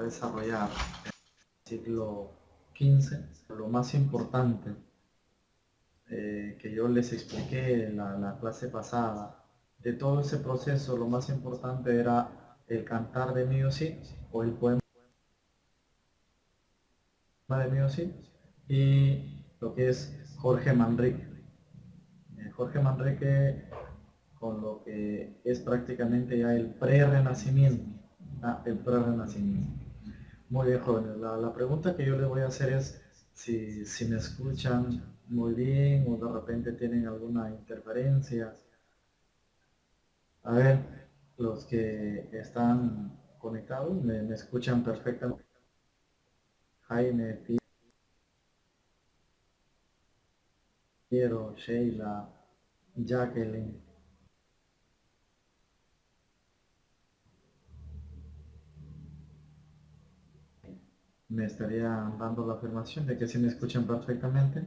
desarrollar en el siglo XV. Lo más importante que yo les expliqué en la clase pasada, de todo ese proceso, lo más importante era el cantar de Mío Cid o el poema de Mío Cid y lo que es Jorge Manrique. Jorge Manrique con lo que es prácticamente ya el pre-renacimiento. El pre-renacimiento. Muy bien, jóvenes. La pregunta que yo les voy a hacer es si me escuchan muy bien o de repente tienen alguna interferencia. A ver, los que están conectados me escuchan perfectamente. Jaime, Piero, Sheila, Jacqueline. Me estarían dando la afirmación de que si me escuchan perfectamente.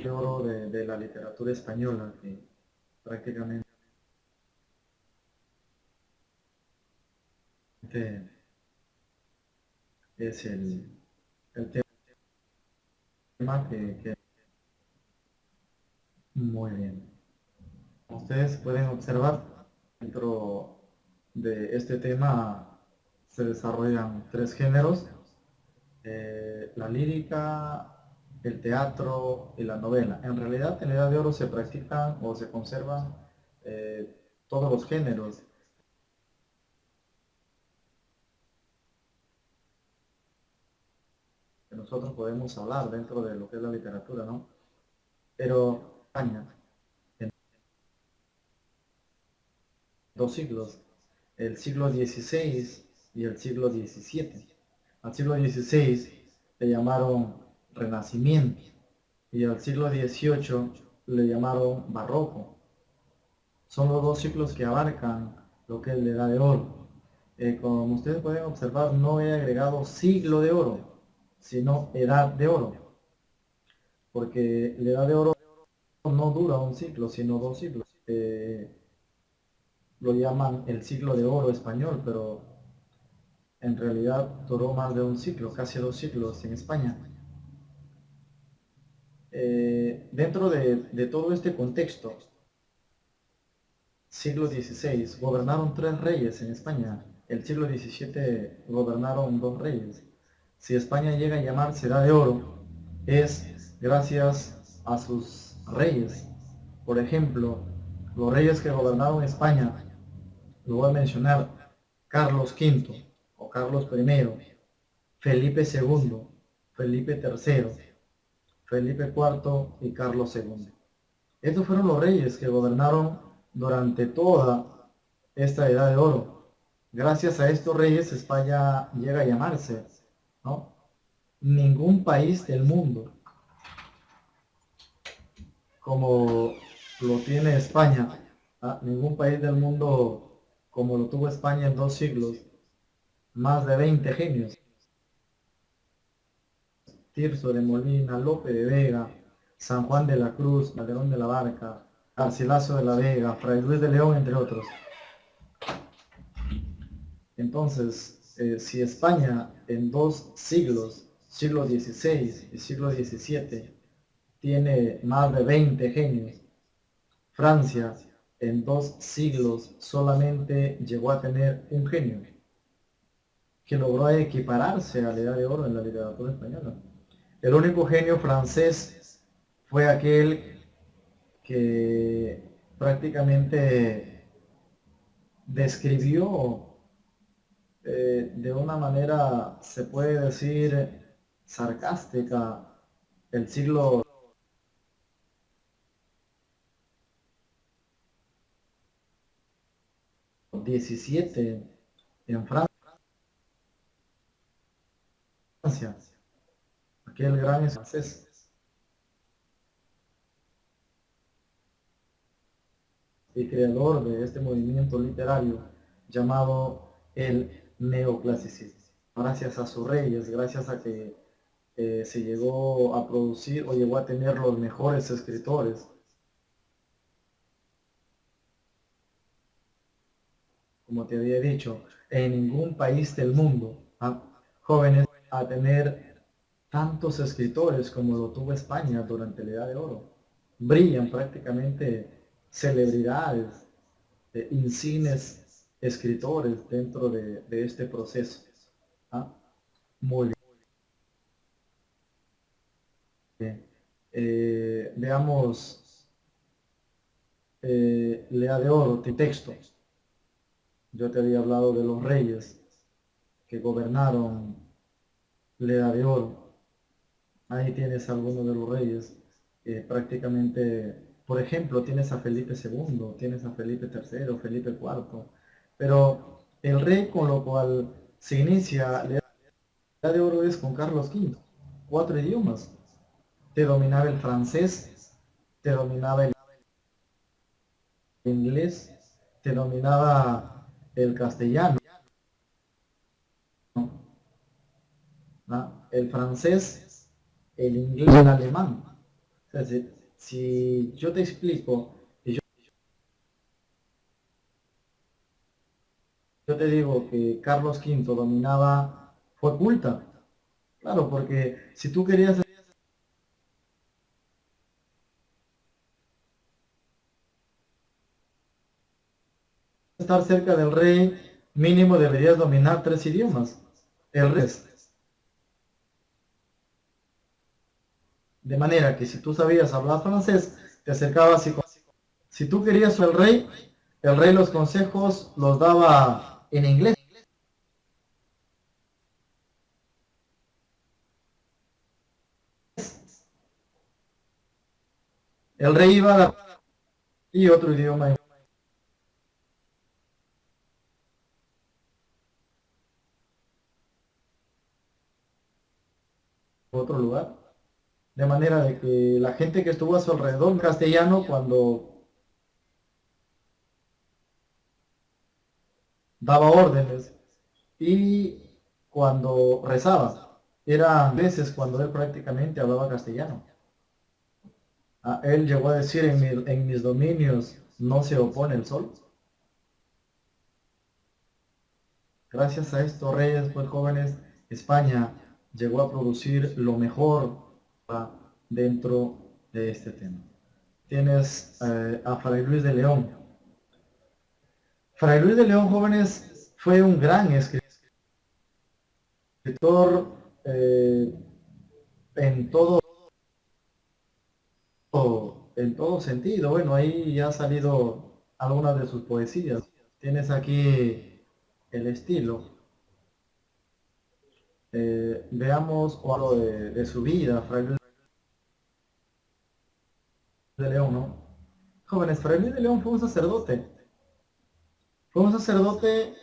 De oro de la literatura española, que prácticamente es el tema que muy bien. Ustedes pueden observar dentro de este tema se desarrollan tres géneros: la lírica, el teatro y la novela. En realidad en la Edad de Oro se practican o se conservan todos los géneros que nosotros podemos hablar dentro de lo que es la literatura, ¿no? Pero España, en dos siglos, el siglo XVI y el siglo XVII. Al siglo XVI le llamaron Renacimiento y al siglo XVIII le llamaron Barroco. Son los dos ciclos que abarcan lo que es la Edad de Oro. Como ustedes pueden observar, no he agregado siglo de oro, sino Edad de Oro, porque la Edad de Oro no dura un ciclo, sino dos siglos. Lo llaman el siglo de oro español, pero en realidad duró más de un siglo, casi dos siglos en España. Dentro de todo este contexto, siglo XVI, gobernaron tres reyes en España. El siglo XVII gobernaron dos reyes. Si España llega a llamarse Edad de Oro, es gracias a sus reyes. Por ejemplo, los reyes que gobernaron España, lo voy a mencionar: Carlos V o Carlos I, Felipe II, Felipe III, Felipe IV y Carlos II. Estos fueron los reyes que gobernaron durante toda esta Edad de Oro. Gracias a estos reyes España llega a llamarse, ¿no? Ningún país del mundo como lo tiene España, ningún país del mundo como lo tuvo España en dos siglos, más de 20 genios: Tirso de Molina, Lope de Vega, San Juan de la Cruz, Calderón de la Barca, Garcilaso de la Vega, Fray Luis de León, entre otros. Entonces, si España en dos siglos, siglo XVI y siglo XVII, tiene más de 20 genios, Francia en dos siglos solamente llegó a tener un genio, que logró equipararse a la Edad de Oro en la literatura española. El único genio francés fue aquel que prácticamente describió de una manera, se puede decir, sarcástica, el siglo XVII en Francia, aquel gran francés. y creador de este movimiento literario llamado el neoclasicismo. Gracias a sus reyes, gracias a que se llegó a producir o llegó a tener los mejores escritores, como te había dicho, en ningún país del mundo, jóvenes, a tener tantos escritores como lo tuvo España durante la Edad de Oro. Brillan prácticamente celebridades, insignes escritores dentro de este proceso. ¿Ah? Muy bien. Veamos la Edad de Oro, texto. Yo te había hablado de los reyes que gobernaron la Edad de Oro. Ahí tienes algunos de los reyes. Prácticamente, por ejemplo, tienes a Felipe II, tienes a Felipe III, Felipe IV. Pero el rey con lo cual se inicia la Edad de Oro es con Carlos V. 4 idiomas. Te dominaba el francés, te dominaba el inglés, te dominaba el castellano, ¿no? El francés, el inglés y el alemán. O sea, si yo te explico, y yo te digo que Carlos V dominaba, fue culta, claro, porque si tú querías estar cerca del rey, mínimo deberías dominar 3 idiomas. El resto. De manera que si tú sabías hablar francés, te acercabas y si tú querías el rey los consejos los daba en inglés. El rey iba a dar y otro idioma en otro lugar. De manera de que la gente que estuvo a su alrededor en castellano cuando daba órdenes y cuando rezaba. Eran veces cuando él prácticamente hablaba castellano. Él llegó a decir en mis dominios no se opone el sol. Gracias a estos reyes, pues jóvenes, España llegó a producir lo mejor dentro de este tema. Tienes a Fray Luis de León. Fray Luis de León, jóvenes, fue un gran escritor en todo, en todo sentido. Bueno, ahí ya ha salido algunas de sus poesías. Tienes aquí el estilo. Veamos algo de su vida, Fray Luis de León, ¿no? Jóvenes, Fray Luis de León fue un sacerdote. Fue un sacerdote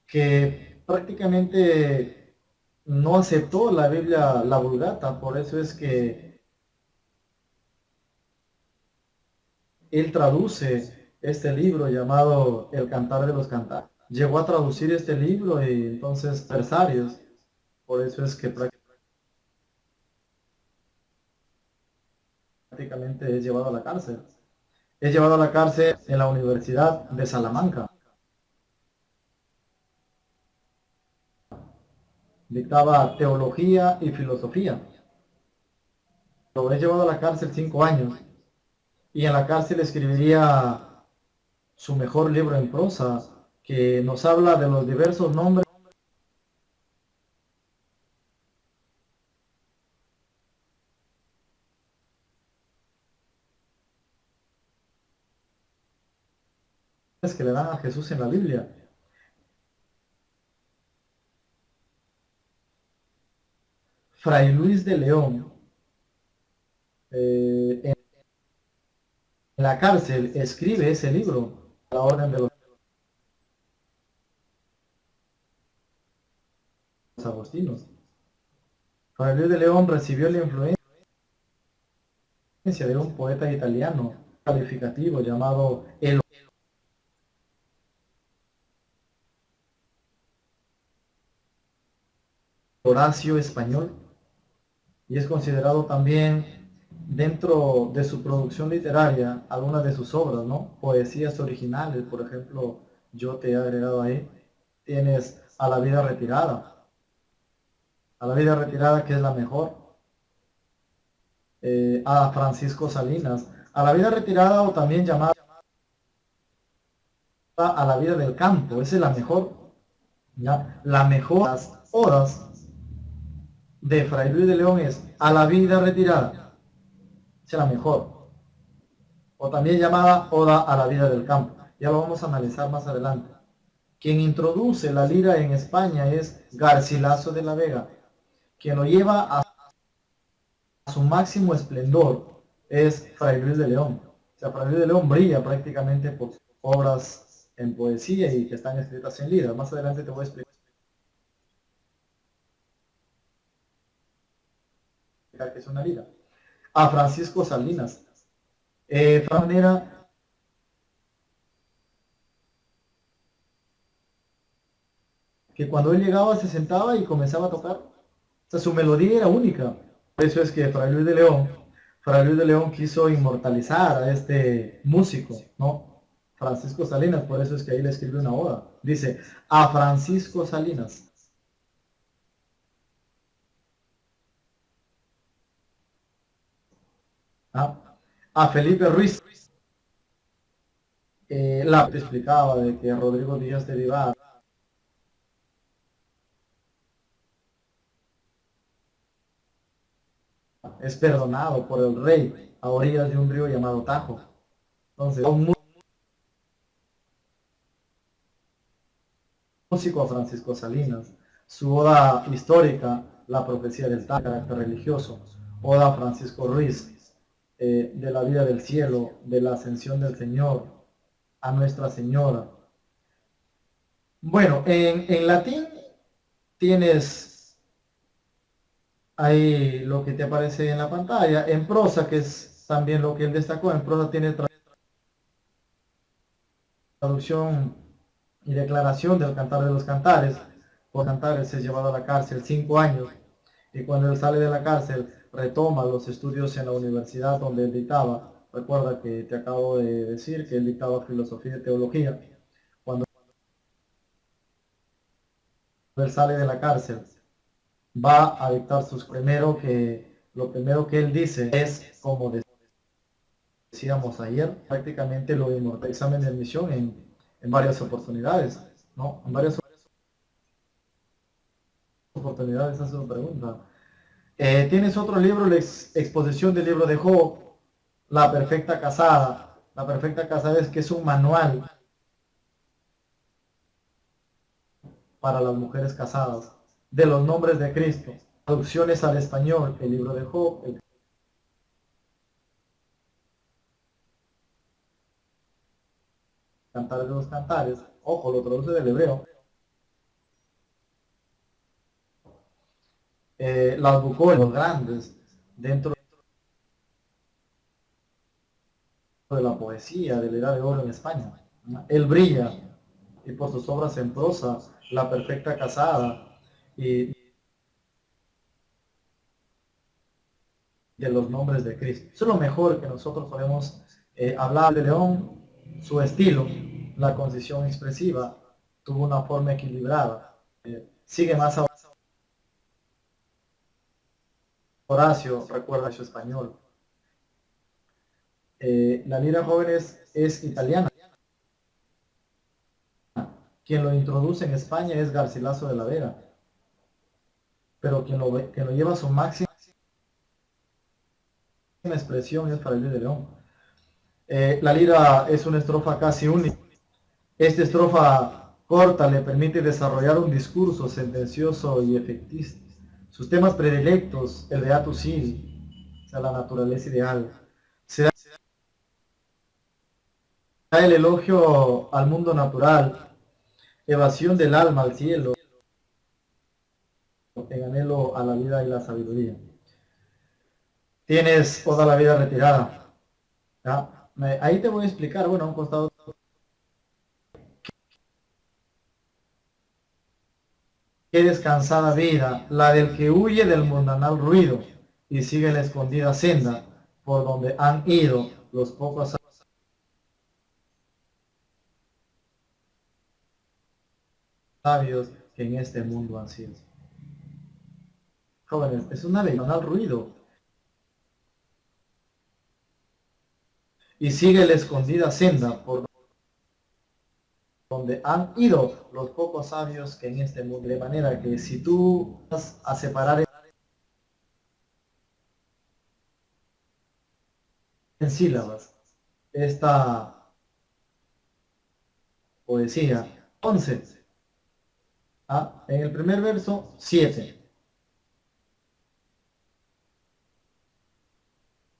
que prácticamente no aceptó la Biblia, la Vulgata, por eso es que él traduce este libro llamado El Cantar de los Cantares. Llegó a traducir este libro y entonces versarios, por eso es que prácticamente es llevado a la cárcel. Es llevado a la cárcel en la Universidad de Salamanca. Dictaba teología y filosofía. Lo es llevado a la cárcel 5 años y en la cárcel escribiría su mejor libro en prosa que nos habla de los diversos nombres que le dan a Jesús en la Biblia. Fray Luis de León en la cárcel escribe ese libro a la orden de los agostinos. Fray Luis de León recibió la influencia de un poeta italiano calificativo llamado el Horacio español, y es considerado también dentro de su producción literaria algunas de sus obras, ¿no? Poesías originales, por ejemplo, yo te he agregado ahí. Tienes a la vida retirada que es la mejor, a Francisco Salinas, a la vida retirada o también llamada a la vida del campo, esa es la mejor, ¿ya? La mejor las odas de Fray Luis de León es a la vida retirada, esa es la mejor, o también llamada oda a la vida del campo, ya lo vamos a analizar más adelante. Quien introduce la lira en España es Garcilaso de la Vega, quien lo lleva a su máximo esplendor es Fray Luis de León. O sea, Fray Luis de León brilla prácticamente por sus obras en poesía y que están escritas en lira. Más adelante te voy a explicar qué es una lira. A Francisco Salinas. De manera que cuando él llegaba se sentaba y comenzaba a tocar. O sea, su melodía era única. Por eso es que Fray Luis de León quiso inmortalizar a este músico, ¿no? Francisco Salinas, por eso es que ahí le escribe una oda. Dice, a Francisco Salinas. ¿Ah? A Felipe Ruiz. La explicaba de que Rodrigo Díaz de Vivar es perdonado por el rey a orillas de un río llamado Tajo. Entonces, un músico a Francisco Salinas, su oda histórica, La profecía del Tajo, carácter religioso, oda a Francisco Ruiz, de la vida del cielo, de la ascensión del Señor, a Nuestra Señora. Bueno, en latín tienes ahí lo que te aparece en la pantalla. En prosa, que es también lo que él destacó, en prosa tiene traducción y declaración del Cantar de los Cantares. Por Cantares es llevado a la cárcel 5 años, y cuando él sale de la cárcel retoma los estudios en la universidad donde él dictaba. Recuerda que te acabo de decir que él dictaba filosofía y teología. Cuando él sale de la cárcel, va a dictar lo primero que él dice es, como decíamos ayer, prácticamente lo inmortal examen de admisión en varias oportunidades, ¿no? En varias oportunidades hace una pregunta. Tienes otro libro, la exposición del libro de Job, La Perfecta Casada. La Perfecta Casada es que es un manual para las mujeres casadas de los nombres de Cristo. Traducciones al español, el libro de Job, el Cantar de los Cantares, ojo, lo traduce del hebreo. Las bucólicas, los grandes, dentro de la poesía de la Edad de Oro en España. Él brilla, y por sus obras en prosa, La Perfecta Casada, y de los nombres de Cristo. Eso es lo mejor que nosotros podemos hablar de León, su estilo, la concisión expresiva, tuvo una forma equilibrada. Sigue más a Horacio, recuerda su español. La lira joven es italiana. Quien lo introduce en España es Garcilaso de la Vega, pero quien lo lleva a su máxima expresión es Fray Luis de León. La lira es una estrofa casi única. Esta estrofa corta le permite desarrollar un discurso sentencioso y efectista. Sus temas predilectos, el Beatus Iri, o sea, la naturaleza ideal. Se da el elogio al mundo natural, evasión del alma al cielo, en anhelo a la vida y la sabiduría. Tienes toda la vida retirada, ¿ya? Ahí te voy a explicar, bueno, a un costado. Qué descansada vida, la del que huye del mundanal ruido y sigue la escondida senda por donde han ido los pocos sabios que en este mundo han sido. Jóvenes, es una del mundanal ruido y sigue la escondida senda por donde han ido los pocos sabios que en este mundo. De manera que si tú vas a separar en sílabas esta poesía, 11, en el primer verso 7.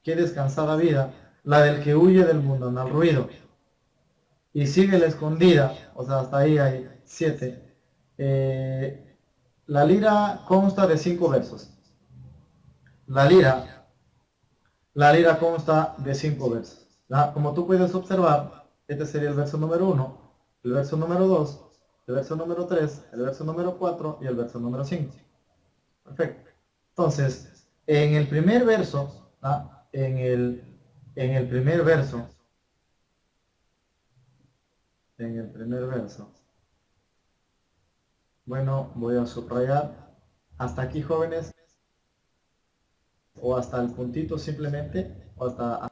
Qué descansada vida, la del que huye del mundanal ruido y sigue la escondida, o sea, hasta ahí hay 7. La lira consta de 5 versos. La lira, la lira consta de 5 versos. Como tú puedes observar, este sería el verso número 1, el verso número 2, el verso número 3, el verso número 4 y el verso número 5. Perfecto. Entonces, en el primer verso, en el primer verso, bueno, voy a subrayar hasta aquí, jóvenes, o hasta el puntito simplemente, o hasta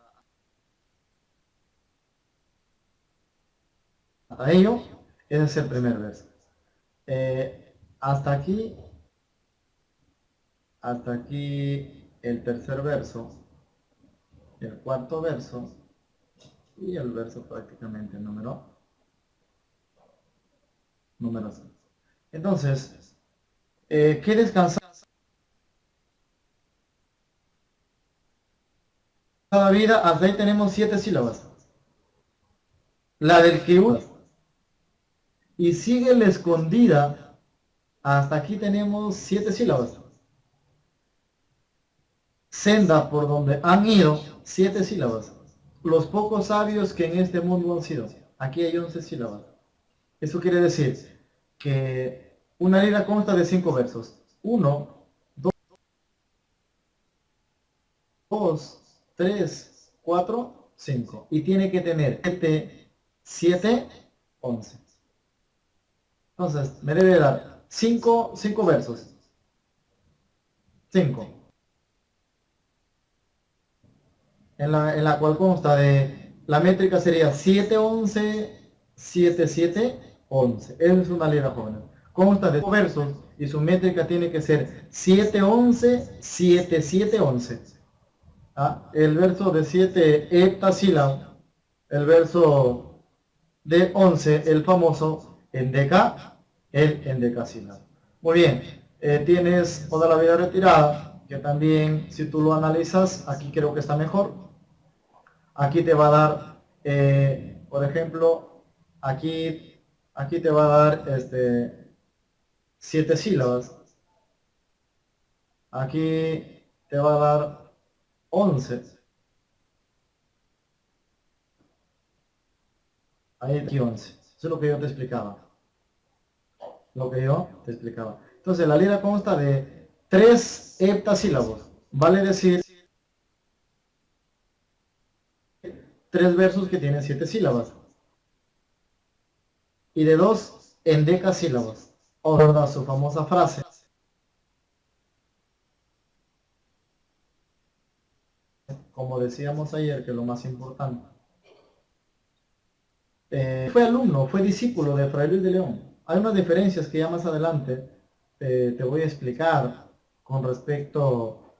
ello. Ese es el primer verso. Hasta aquí el tercer verso, el cuarto verso y el verso prácticamente número 6. Entonces, ¿qué descansada vida? Hasta ahí tenemos 7 sílabas. La del que huye y sigue la escondida, hasta aquí tenemos 7 sílabas. Senda por donde han ido, 7 sílabas. Los pocos sabios que en este mundo han sido, aquí hay 11 sílabas. Eso quiere decir que una lira consta de 5 versos. 1, 2, 3, 4, 5. Y tiene que tener 7, 11. Entonces, me debe dar 5 versos. 5. En la cual consta de, la métrica sería 7, 11, 7, 7, 11. Esa es una lira, jóvenes. Consta de 5 versos y su métrica tiene que ser 7, 11, 7, 7, 11. El verso de 7 heptasílabos, el verso de 11, el famoso endeca, el endecasílabo. Muy bien, tienes toda la vida retirada, que también si tú lo analizas, aquí creo que está mejor. Aquí te va a dar, por ejemplo, aquí te va a dar 7 sílabas. Aquí te va a dar 11. Ahí aquí 11. Eso es lo que yo te explicaba. Entonces, la lira consta de 3 heptasílabos. Vale decir 3 versos que tienen 7 sílabas. Y de 2 endecasílabos. O verdad, su famosa frase. Como decíamos ayer, que es lo más importante. Fue alumno, fue discípulo de Fray Luis de León. Hay unas diferencias que ya más adelante te voy a explicar con respecto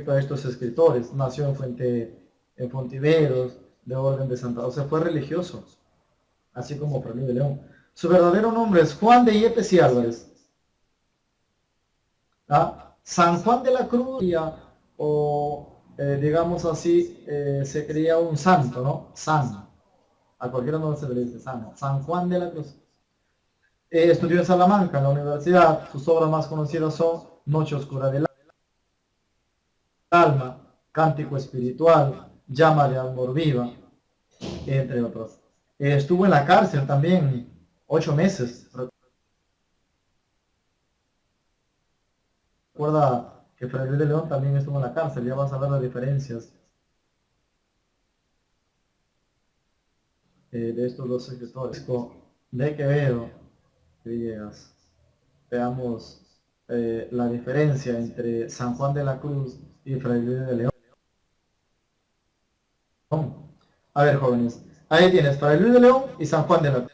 a estos escritores. Nació en Fontiveros, de orden de Santa, o sea, fue religioso, así como Fray Luis de León. Su verdadero nombre es Juan de Yepes y Álvarez. San Juan de la Cruz, o digamos así, se creía un santo, ¿no? San. A cualquiera no se le dice San Juan de la Cruz. Estudió en Salamanca, en la universidad. Sus obras más conocidas son Noche Oscura del Alma, Cántico Espiritual, Llama de Amor Viva. entre otros. Estuvo en la cárcel también 8 meses. Recuerda que Fray Luis de León también estuvo en la cárcel, ya vas a ver las diferencias de estos dos escritores. De Quevedo, Villegas. Veamos la diferencia entre San Juan de la Cruz y Fray Luis de León. A ver, jóvenes, ahí tienes Fray Luis de León y San Juan de la Cruz.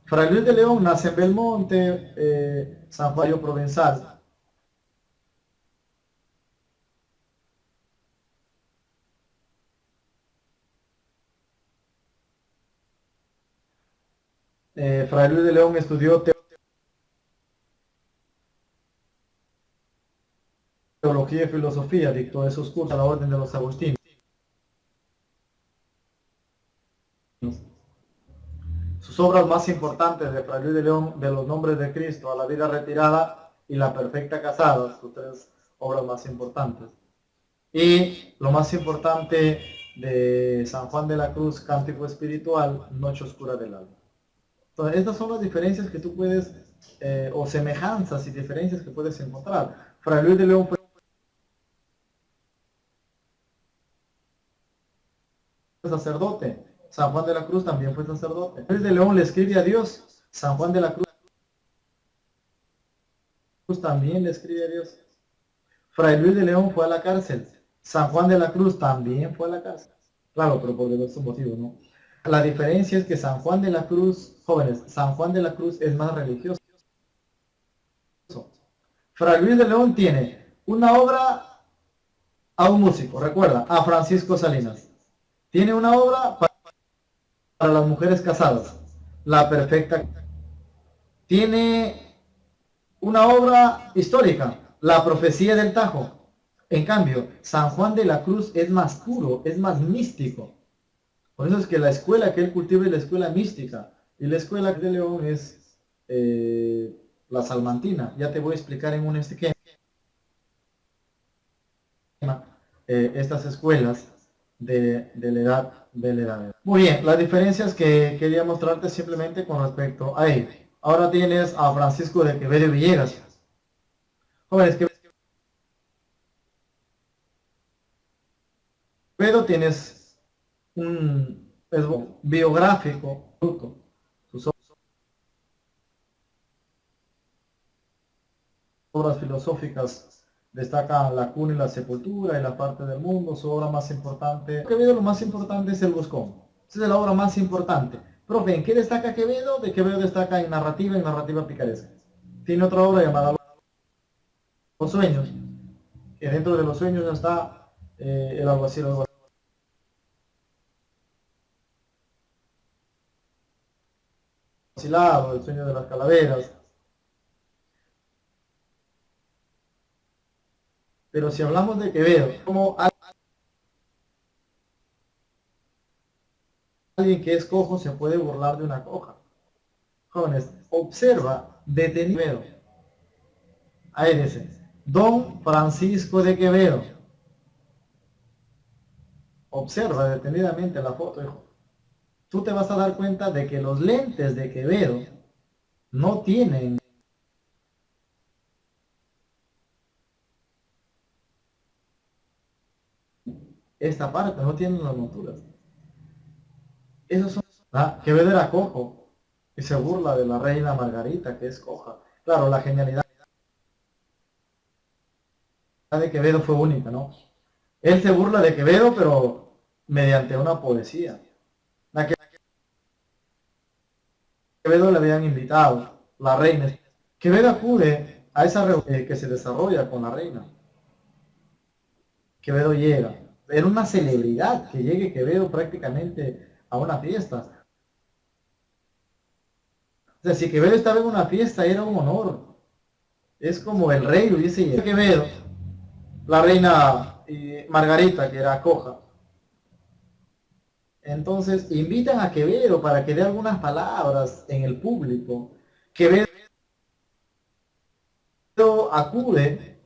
Fray Luis de León nace en Belmonte, San Juan Provenzal. Fray Luis de León estudió teología y filosofía, dictó esos cursos a la orden de los agustinos. Sus obras más importantes de Fray Luis de León, de los nombres de Cristo a la vida retirada y la perfecta casada, sus 3 obras más importantes. Y lo más importante de San Juan de la Cruz, Cántico Espiritual, Noche Oscura del Alma. Entonces, estas son las diferencias que tú puedes, o semejanzas y diferencias que puedes encontrar. Fray Luis de León fue sacerdote, San Juan de la Cruz también fue sacerdote. Luis de León le escribe a Dios, San Juan de la Cruz también le escribe a Dios. Fray Luis de León fue a la cárcel, San Juan de la Cruz también fue a la cárcel. Claro, pero por diversos motivos, ¿no? La diferencia es que San Juan de la Cruz, jóvenes, San Juan de la Cruz es más religioso. Fray Luis de León tiene una obra a un músico, recuerda, a Francisco Salinas. Tiene una obra para las mujeres casadas, La Perfecta. Tiene una obra histórica, La Profecía del Tajo. En cambio, San Juan de la Cruz es más puro, es más místico. Por eso es que la escuela que él cultiva es la escuela mística. Y la escuela de León es la salmantina. Ya te voy a explicar en un esquema estas escuelas de la edad. Muy bien, las diferencias que quería mostrarte simplemente con respecto a él. Ahora tienes a Francisco de Quevedo Villegas. Jóvenes, Quevedo tienes un biográfico, sus obras filosóficas destacan La cuna y la sepultura y La parte del mundo. Su obra más importante, Quevedo, lo más importante es El Buscón. Esa es la obra más importante. Profe, ¿en qué destaca Quevedo? De Quevedo destaca en narrativa picaresca. Tiene otra obra llamada Los Sueños, que dentro de los sueños está el alguacil algacilado, el sueño de las calaveras. Pero si hablamos de Quevedo, como alguien que es cojo se puede burlar de una coja. Jóvenes, observa detenido. Ahí dice, Don Francisco de Quevedo. Observa detenidamente la foto, hijo. Tú te vas a dar cuenta de que los lentes de Quevedo no tienen esta parte, no tienen las monturas. Esos son... Quevedo era cojo y se burla de la reina Margarita, que es coja. Claro, la genialidad de Quevedo fue única, ¿no? Él se burla de Quevedo, pero mediante una poesía. La que Quevedo le habían invitado, la reina. Quevedo acude a esa reunión que se desarrolla con la reina. Quevedo llega. Era una celebridad que llegue Quevedo prácticamente a una fiesta. O sea, si Quevedo estaba en una fiesta era un honor. Es como el rey hubiese llegado. Quevedo, la reina Margarita, que era coja. Entonces invitan a Quevedo para que dé algunas palabras en el público. Quevedo acude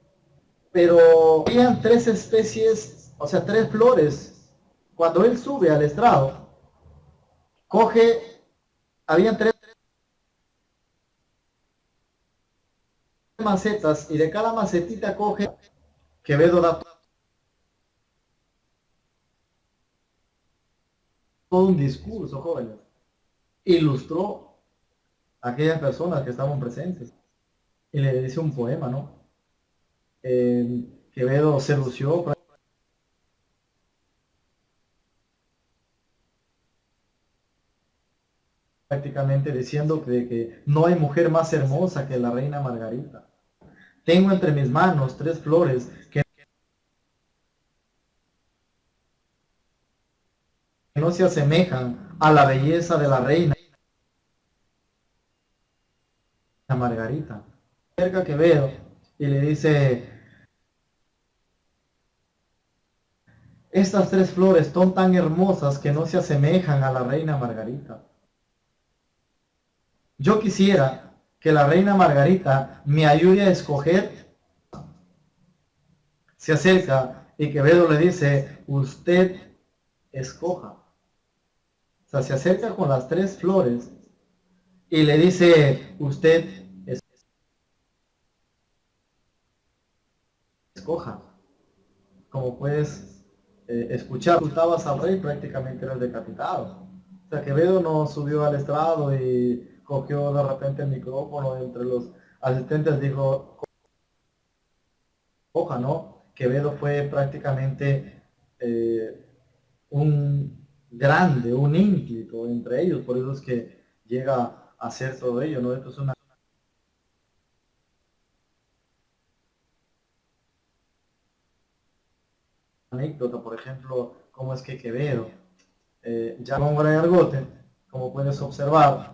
pero habían tres especies, o sea, tres flores. Cuando él sube al estrado, coge, habían tres macetas y de cada macetita coge, Quevedo da todo un discurso, jóvenes. Ilustró a aquellas personas que estaban presentes y le dice un poema, ¿no? Quevedo se lució prácticamente diciendo que no hay mujer más hermosa que la reina Margarita. Tengo entre mis manos tres flores que no se asemejan a la belleza de la reina Margarita. Cerca Quevedo y le dice, estas tres flores son tan hermosas que no se asemejan a la reina Margarita. Yo quisiera que la reina Margarita me ayude a escoger. Se acerca y Quevedo le dice, usted escoja. O sea, se acerca con las tres flores y le dice, usted escoja. Como puedes escuchar, insultabas al rey, prácticamente eras decapitado. O sea, Quevedo no subió al estrado y cogió de repente el micrófono entre los asistentes, dijo, coja, ¿no? Quevedo fue prácticamente un grande, un ínclito entre ellos, por eso es que llega a hacer todo ello, ¿no? Esto es una anécdota, por ejemplo, cómo es que Quevedo, ya con Góngora y Argote, como puedes observar,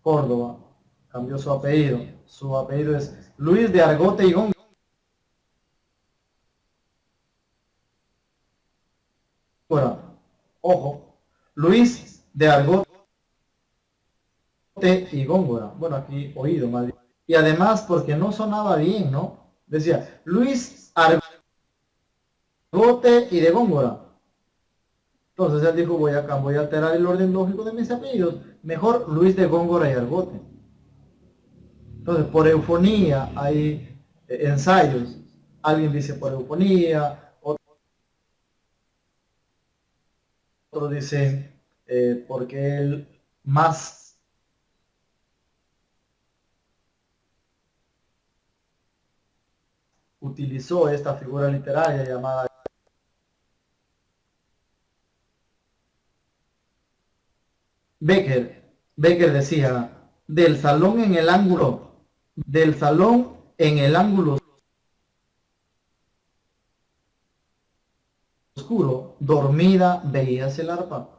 Córdoba, cambió su apellido es Luis de Argote y Góngora, ojo, Luis de Argote y Góngora, bueno, aquí oído más bien, y además porque no sonaba bien, ¿no? Decía Luis Argote y de Góngora. Entonces él dijo, voy a alterar el orden lógico de mis apellidos. Mejor Luis de Góngora y Argote. Entonces, por eufonía hay ensayos. Alguien dice por eufonía, otro dice porque él más utilizó esta figura literaria llamada Becker. Becker decía, del salón en el ángulo, del salón en el ángulo oscuro, dormida veías el arpa.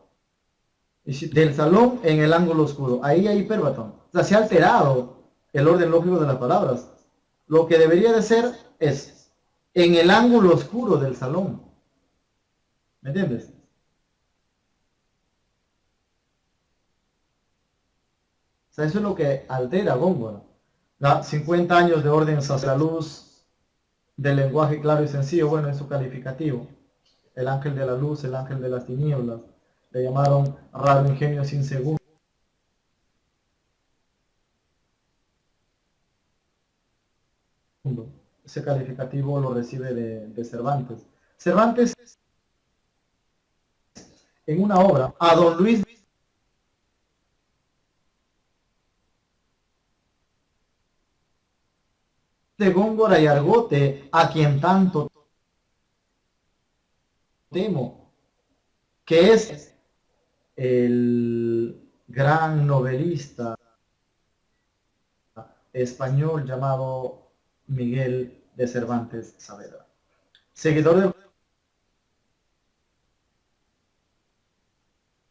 Del salón en el ángulo oscuro. Ahí hay hiperbatón. O sea, se ha alterado el orden lógico de las palabras. Lo que debería de ser es en el ángulo oscuro del salón. ¿Me entiendes? O sea, eso es lo que altera Góngora. 50 años de orden hacia la luz del lenguaje claro y sencillo, bueno, es su calificativo. El ángel de la luz, el ángel de las tinieblas. Le llamaron raro ingenio sin segundo. Ese calificativo lo recibe de Cervantes. Cervantes, en una obra, a don Luis de Góngora y Argote, a quien tanto temo, que es el gran novelista español llamado Miguel de Cervantes Saavedra. Seguidor del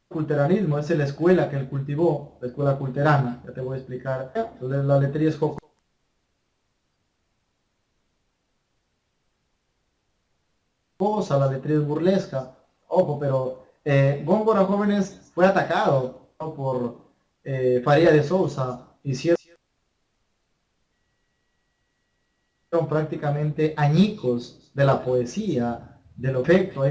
culteranismo, es la escuela que él cultivó, la escuela culterana, ya te voy a explicar. Entonces, la letría es jocosa, la letría es burlesca, ojo, pero Góngora Jóvenes fue atacado, ¿no?, por Faría de Sousa y ciertos Son prácticamente añicos de la poesía, del efecto,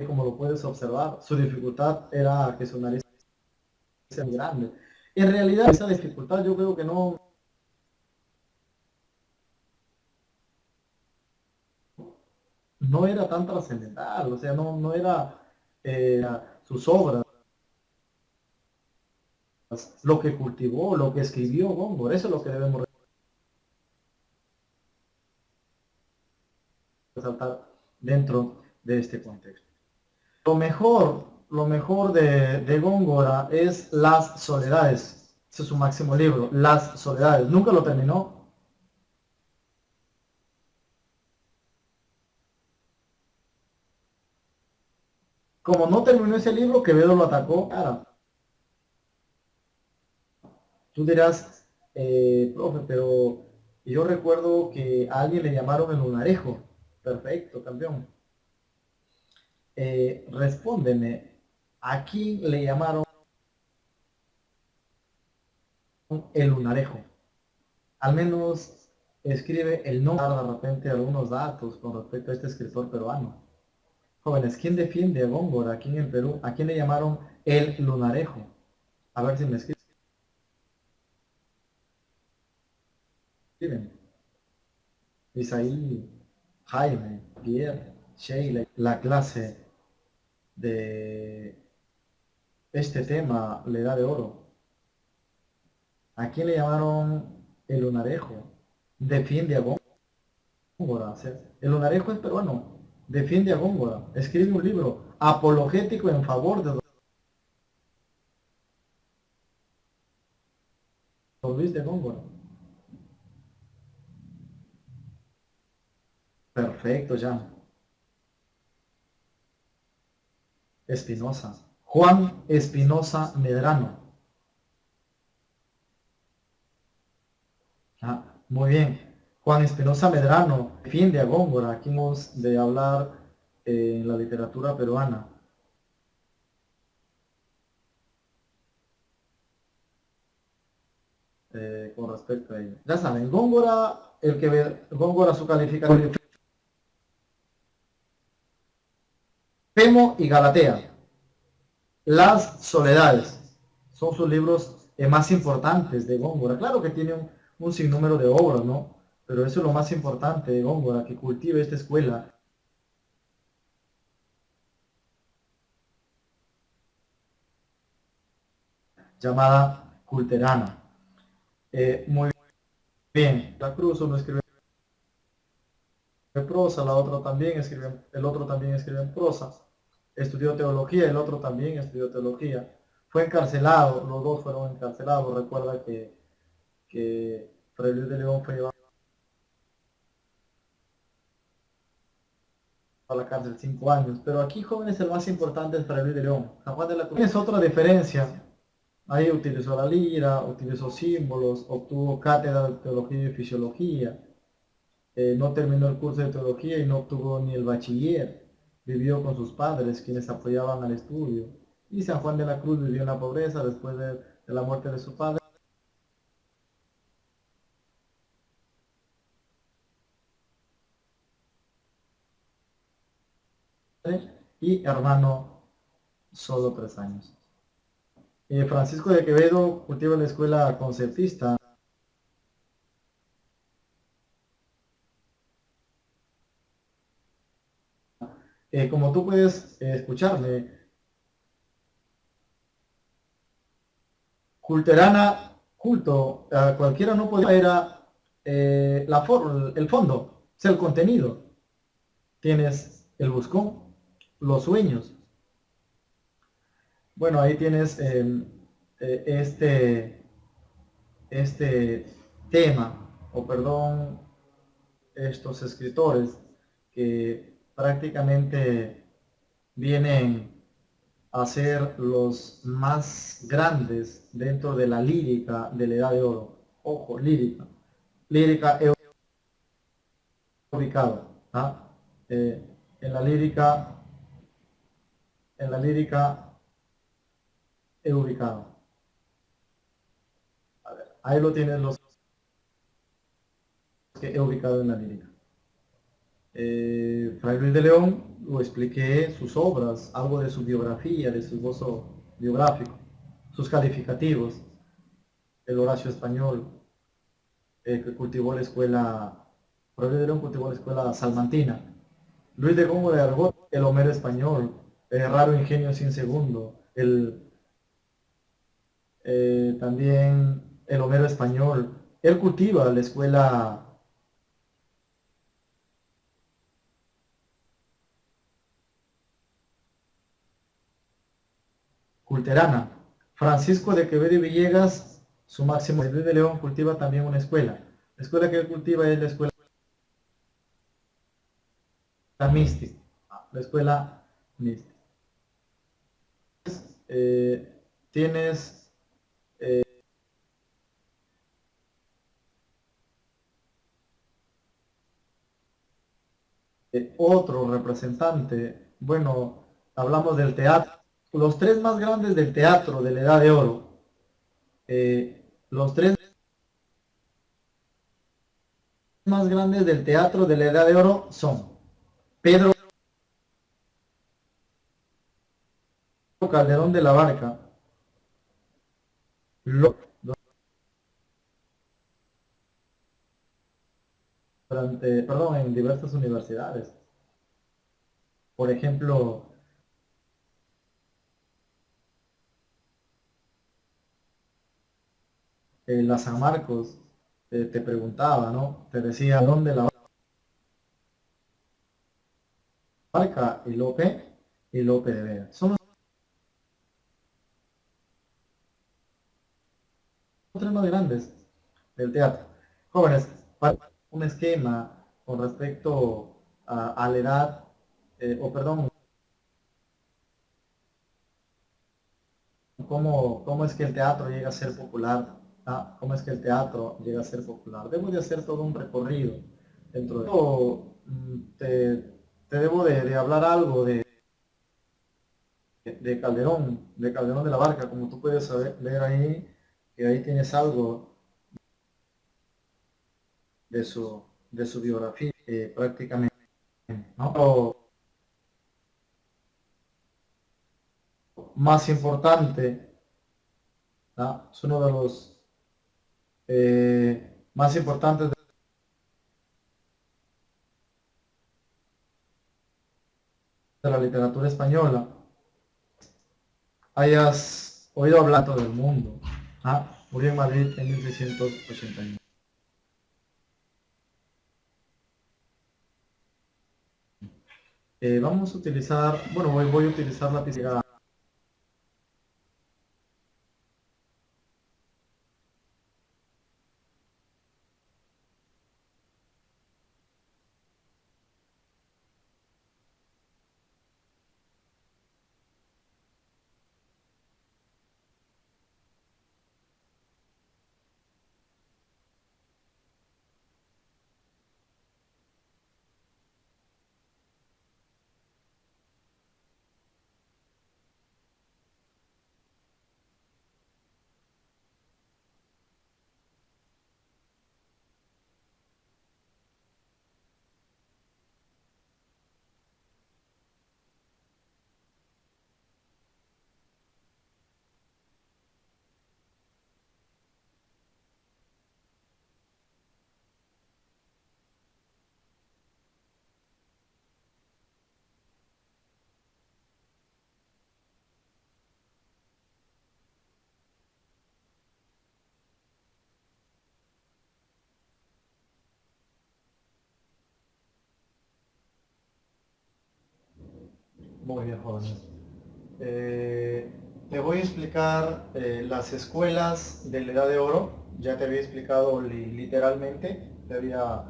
como lo puedes observar. Su dificultad era que su nariz era muy grande. En realidad esa dificultad yo creo que no era tan trascendental, o sea, no era eh, sus obras, lo que cultivó, lo que escribió Góngora, eso es lo que debemos resaltar dentro de este contexto. Lo mejor de Góngora es Las Soledades. Ese es su máximo libro, Las Soledades. Nunca lo terminó. Como no terminó ese libro, Quevedo lo atacó. Claro, tú dirás, profe, pero yo recuerdo que a alguien le llamaron el lunarejo. Perfecto, campeón. Respóndeme, ¿a quién le llamaron el lunarejo? Al menos escribe el nombre, de repente algunos datos con respecto a este escritor peruano. Jóvenes, ¿quién defiende a Góngora aquí en el Perú? ¿A quién le llamaron el lunarejo? A ver si me escriben. Isaí, Jaime, Pierre, Sheila, la clase de este tema le da de oro. ¿A quién le llamaron el lunarejo? Defiende a Góngora. O sea, el lunarejo es peruano. Defiende a Góngora. Escribe un libro apologético en favor de Don Luis de Góngora. Perfecto, ya. Espinosa. Juan Espinosa Medrano. Ah, muy bien. Juan Espinosa Medrano defiende a Góngora. Aquí hemos de hablar en la literatura peruana. Con respecto a ello. Ya saben, Góngora, el que ve, Góngora su calificación, Femo y Galatea, Las Soledades, son sus libros más importantes de Góngora. Claro que tiene un sinnúmero de obras, ¿no? Pero eso es lo más importante de Góngora, que cultive esta escuela llamada culterana. Muy bien, la Cruz uno escribe en prosa, la otra también escribe, el otro también escribe en prosa. Estudió teología, el otro también estudió teología. Fue encarcelado, los dos fueron encarcelados. Recuerda que Fray Luis de León fue llevado a la cárcel 5 años. Pero aquí, jóvenes, el más importante es Fray Luis de León. San Juan de la Cruz es otra diferencia. Ahí utilizó la lira, utilizó símbolos, obtuvo cátedra de teología y fisiología. No terminó el curso de teología y no obtuvo ni el bachiller. Vivió con sus padres, quienes apoyaban al estudio. Y San Juan de la Cruz vivió en la pobreza después de la muerte de su padre. Y hermano, solo 3 años. Francisco de Quevedo cultiva la escuela concertista. Como tú puedes escucharme, culterana, culto, cualquiera no podía, era el fondo, o sea, el contenido. Tienes el buscón, los sueños. Bueno, ahí tienes este tema, o perdón, estos escritores que prácticamente vienen a ser los más grandes dentro de la lírica de la Edad de Oro. Ojo, lírica. Lírica he ubicado. ¿Ah? Eh, en la lírica, en la lírica he ubicado. Ahí lo tienen los que he ubicado en la lírica. Fray Luis de León, lo expliqué sus obras, algo de su biografía, de su esbozo biográfico, sus calificativos, el Horacio español, que cultivó la escuela, Fray Luis de León cultivó la escuela salmantina. Luis de Góngora de Argot, el Homero español, el raro ingenio sin segundo, también el Homero español. Él cultiva la escuela culterana. Francisco de Quevedo y Villegas, su máximo. Luis de León cultiva también una escuela. La escuela que él cultiva es la escuela mística. La escuela mística. Tienes otro representante. Bueno, hablamos del teatro. Los tres más grandes del teatro de la Edad de Oro. Los tres más grandes del teatro de la Edad de Oro son Pedro Calderón de la Barca, en diversas universidades. Por ejemplo, la San Marcos te preguntaba, ¿no? Te decía, ¿dónde la Barca y Lope de Vega? Son los tres más grandes del teatro. Jóvenes, para un esquema con respecto a la edad, o perdón, cómo es que el teatro llega a ser popular. ¿Cómo es que el teatro llega a ser popular? Debo de hacer todo un recorrido dentro de esto. Te debo de hablar algo de Calderón de la Barca, como tú puedes ver ahí, que ahí tienes algo de su biografía, prácticamente, ¿no? Lo más importante, ¿no? Es uno de los más importantes de la literatura española. Hayas oído hablar de todo el mundo. Murió en Madrid en 1681. Vamos a utilizar, bueno, voy a utilizar la pizarra. Muy bien, jóvenes. Te voy a explicar las escuelas de la Edad de Oro. Ya te había explicado literalmente, te había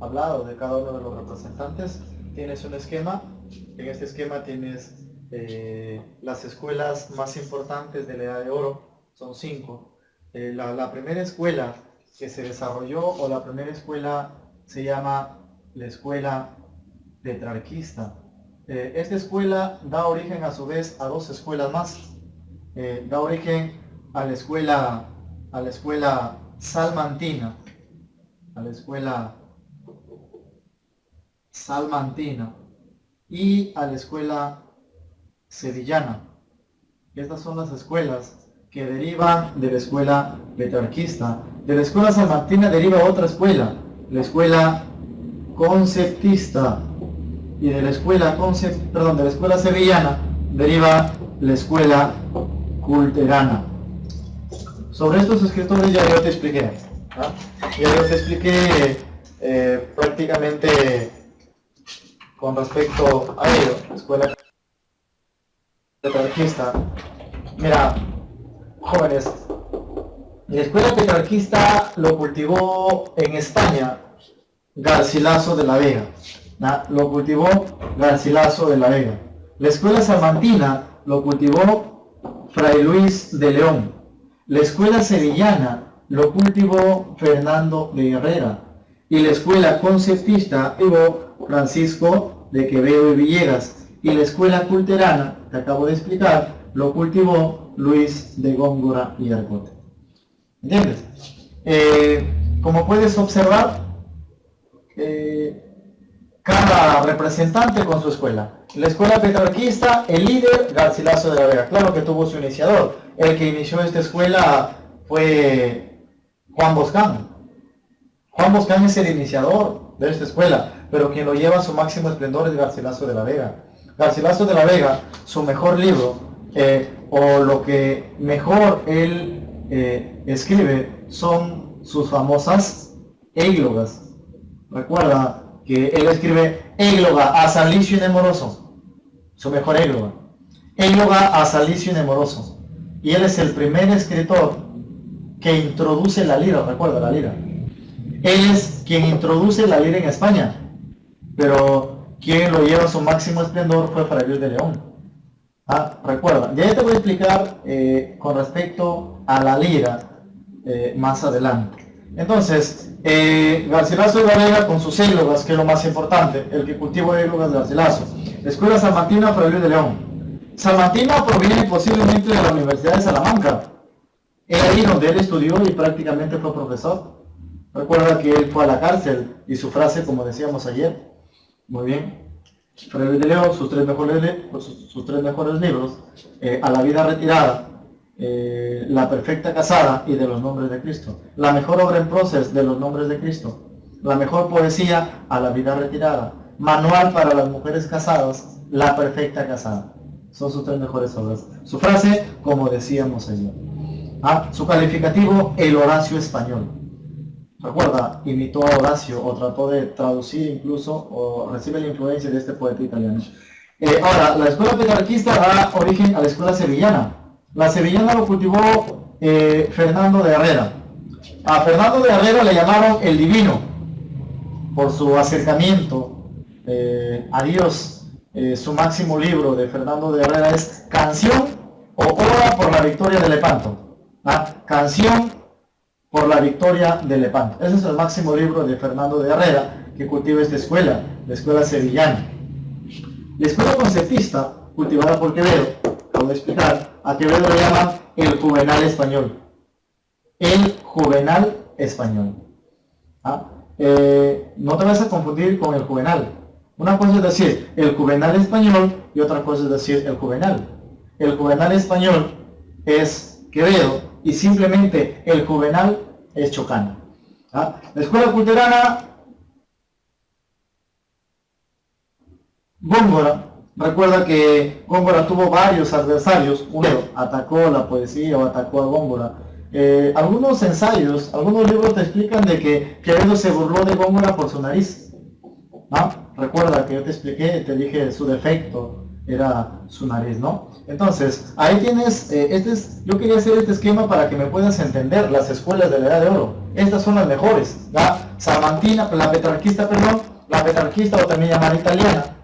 hablado de cada uno de los representantes. Tienes un esquema. En este esquema tienes las escuelas más importantes de la Edad de Oro. Son 5. La primera escuela que se desarrolló, o la primera escuela, se llama la escuela petrarquista. Esta escuela da origen a su vez a dos escuelas más. Da origen a la escuela salmantina, y a la escuela sevillana. Estas son las escuelas que derivan de la escuela petrarquista. De la escuela salmantina deriva otra escuela, la escuela conceptista, y de la escuela de la escuela sevillana deriva la escuela culterana. Sobre estos escritores ya yo te expliqué, ¿no? Ya yo te expliqué prácticamente con respecto a ello, la escuela petrarquista. Mira, jóvenes, la escuela petrarquista lo cultivó en España Garcilaso de la Vega, ¿no? Lo cultivó Garcilaso de la Vega. La escuela salmantina lo cultivó Fray Luis de León. La escuela sevillana lo cultivó Fernando de Herrera. Y la escuela conceptista tuvo Francisco de Quevedo y Villegas. Y la escuela culterana, que acabo de explicar, lo cultivó Luis de Góngora y Argote. ¿Entiendes? Como puedes observar, cada representante con su escuela. La escuela petrarquista, el líder, Garcilaso de la Vega. Claro que tuvo su iniciador. El que inició esta escuela fue Juan Boscán. Juan Boscán es el iniciador de esta escuela, pero quien lo lleva a su máximo esplendor es Garcilaso de la Vega. Garcilaso de la Vega, su mejor libro, o lo que mejor él escribe, son sus famosas églogas. Recuerda que él escribe égloga a Salicio y Nemoroso, su mejor égloga. Égloga a Salicio y Nemoroso. Y él es el primer escritor que introduce la lira, recuerda la lira. Él es quien introduce la lira en España, pero quien lo lleva a su máximo esplendor fue Fray Luis de León. Recuerda, ya te voy a explicar con respecto a la lira más adelante. Entonces, Garcilaso de la Vega con sus églogas, que es lo más importante, el que cultiva églogas de Garcilaso. La escuela salmantina, Fray Luis de León. Salmantina proviene posiblemente de la Universidad de Salamanca. Es ahí donde él estudió y prácticamente fue profesor. Recuerda que él fue a la cárcel y su frase, como decíamos ayer, muy bien, Fray Luis de León, sus tres mejores libros, A la vida retirada, La perfecta casada y De los nombres de Cristo. La mejor obra en prosa de Los nombres de Cristo. La mejor poesía, A la vida retirada. Manual para las mujeres casadas, La perfecta casada. Son sus tres mejores obras. Su frase, como decíamos ayer. Su calificativo, el Horacio español. Recuerda, imitó a Horacio o trató de traducir incluso o recibe la influencia de este poeta italiano. Ahora, la escuela petrarquista da origen a la escuela sevillana. La sevillana lo cultivó Fernando de Herrera. A Fernando de Herrera le llamaron el Divino por su acercamiento a Dios. Su máximo libro de Fernando de Herrera es Canción o Oda por la Victoria de Lepanto. Canción por la Victoria de Lepanto. Ese es el máximo libro de Fernando de Herrera que cultiva esta escuela, la escuela sevillana. La escuela conceptista, cultivada por Quevedo, acabo de explicar, a Quevedo le llaman el Juvenal español. El Juvenal español. No te vas a confundir con el Juvenal. Una cosa es decir el Juvenal español y otra cosa es decir el Juvenal. El Juvenal español es Quevedo y simplemente el Juvenal es Chocano. La escuela culterana, Góngora. Recuerda que Góngora tuvo varios adversarios. Uno atacó la poesía o atacó a Góngora. Algunos ensayos, algunos libros te explican de que Quevedo se burló de Góngora por su nariz. Recuerda que yo te expliqué, te dije su defecto era su nariz, ¿no? Entonces, ahí tienes, yo quería hacer este esquema para que me puedas entender las escuelas de la Edad de Oro. Estas son las mejores, la salmantina, la petrarquista o también llamada italiana,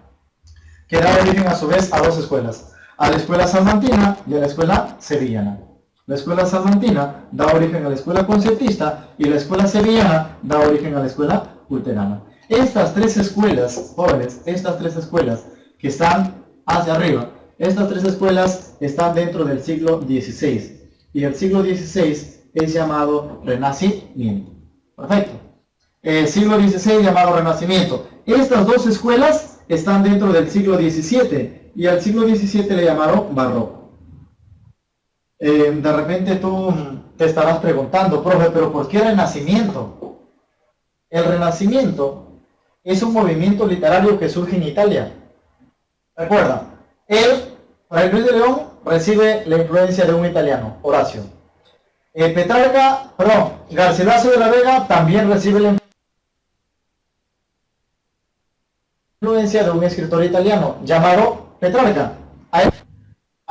que da origen a su vez a dos escuelas, a la escuela salmantina y a la escuela sevillana. La escuela salmantina da origen a la escuela conceptista y la escuela sevillana da origen a la escuela culterana. Estas tres escuelas, jóvenes, estas tres escuelas que están hacia arriba, estas tres escuelas están dentro del siglo XVI. Y el siglo XVI es llamado Renacimiento. Perfecto. Siglo XVI llamado Renacimiento. Estas dos escuelas están dentro del siglo XVII y al siglo XVII le llamaron Barroco. De repente tú te estarás preguntando, profe, pero ¿por qué Renacimiento? El Renacimiento es un movimiento literario que surge en Italia. Recuerda, Fray Luis de León recibe la influencia de un italiano, Horacio. Garcilaso de la Vega también recibe la influencia de un escritor italiano llamado Petrarca. A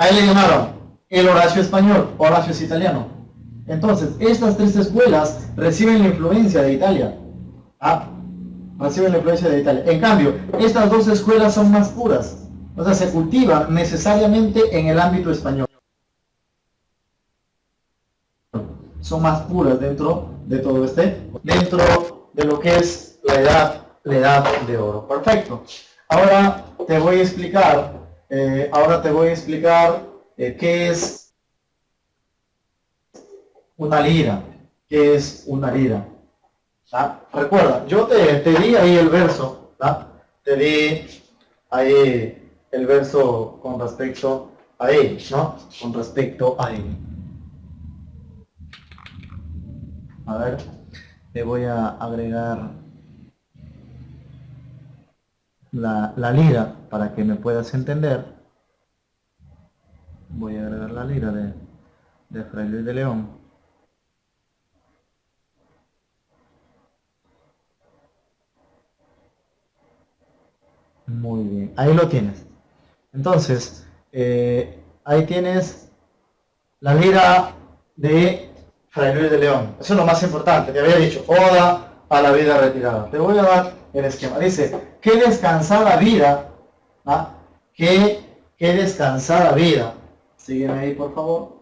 él le llamaron el Horacio español, Horacio es italiano. Entonces, estas tres escuelas reciben la influencia de Italia. Reciben la influencia de Italia. En cambio, estas dos escuelas son más puras. O sea, se cultivan necesariamente en el ámbito español. Son más puras dentro de todo dentro de lo que es la edad de oro. Perfecto. Ahora te voy a explicar, qué es una lira. ¿Qué es una lira? Recuerda, yo te di ahí el verso, te di ahí el verso con respecto a él, ¿no? Con respecto a él. A ver, te voy a agregar la lira para que me puedas entender. Voy a agregar la lira de Fray Luis de León. Muy bien, ahí lo tienes. Entonces, ahí tienes la lira de Fray Luis de León. Eso es lo más importante. Te había dicho, Oda a la vida retirada. Te voy a dar el esquema. Dice, qué descansada vida, qué descansada vida. Sígueme ahí, por favor.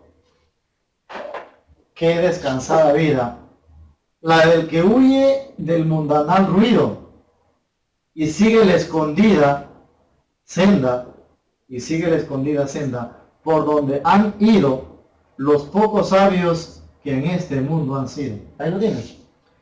Qué descansada vida. La del que huye del mundanal ruido y sigue la escondida senda, por donde han ido los pocos sabios que en este mundo han sido. Ahí lo tienes.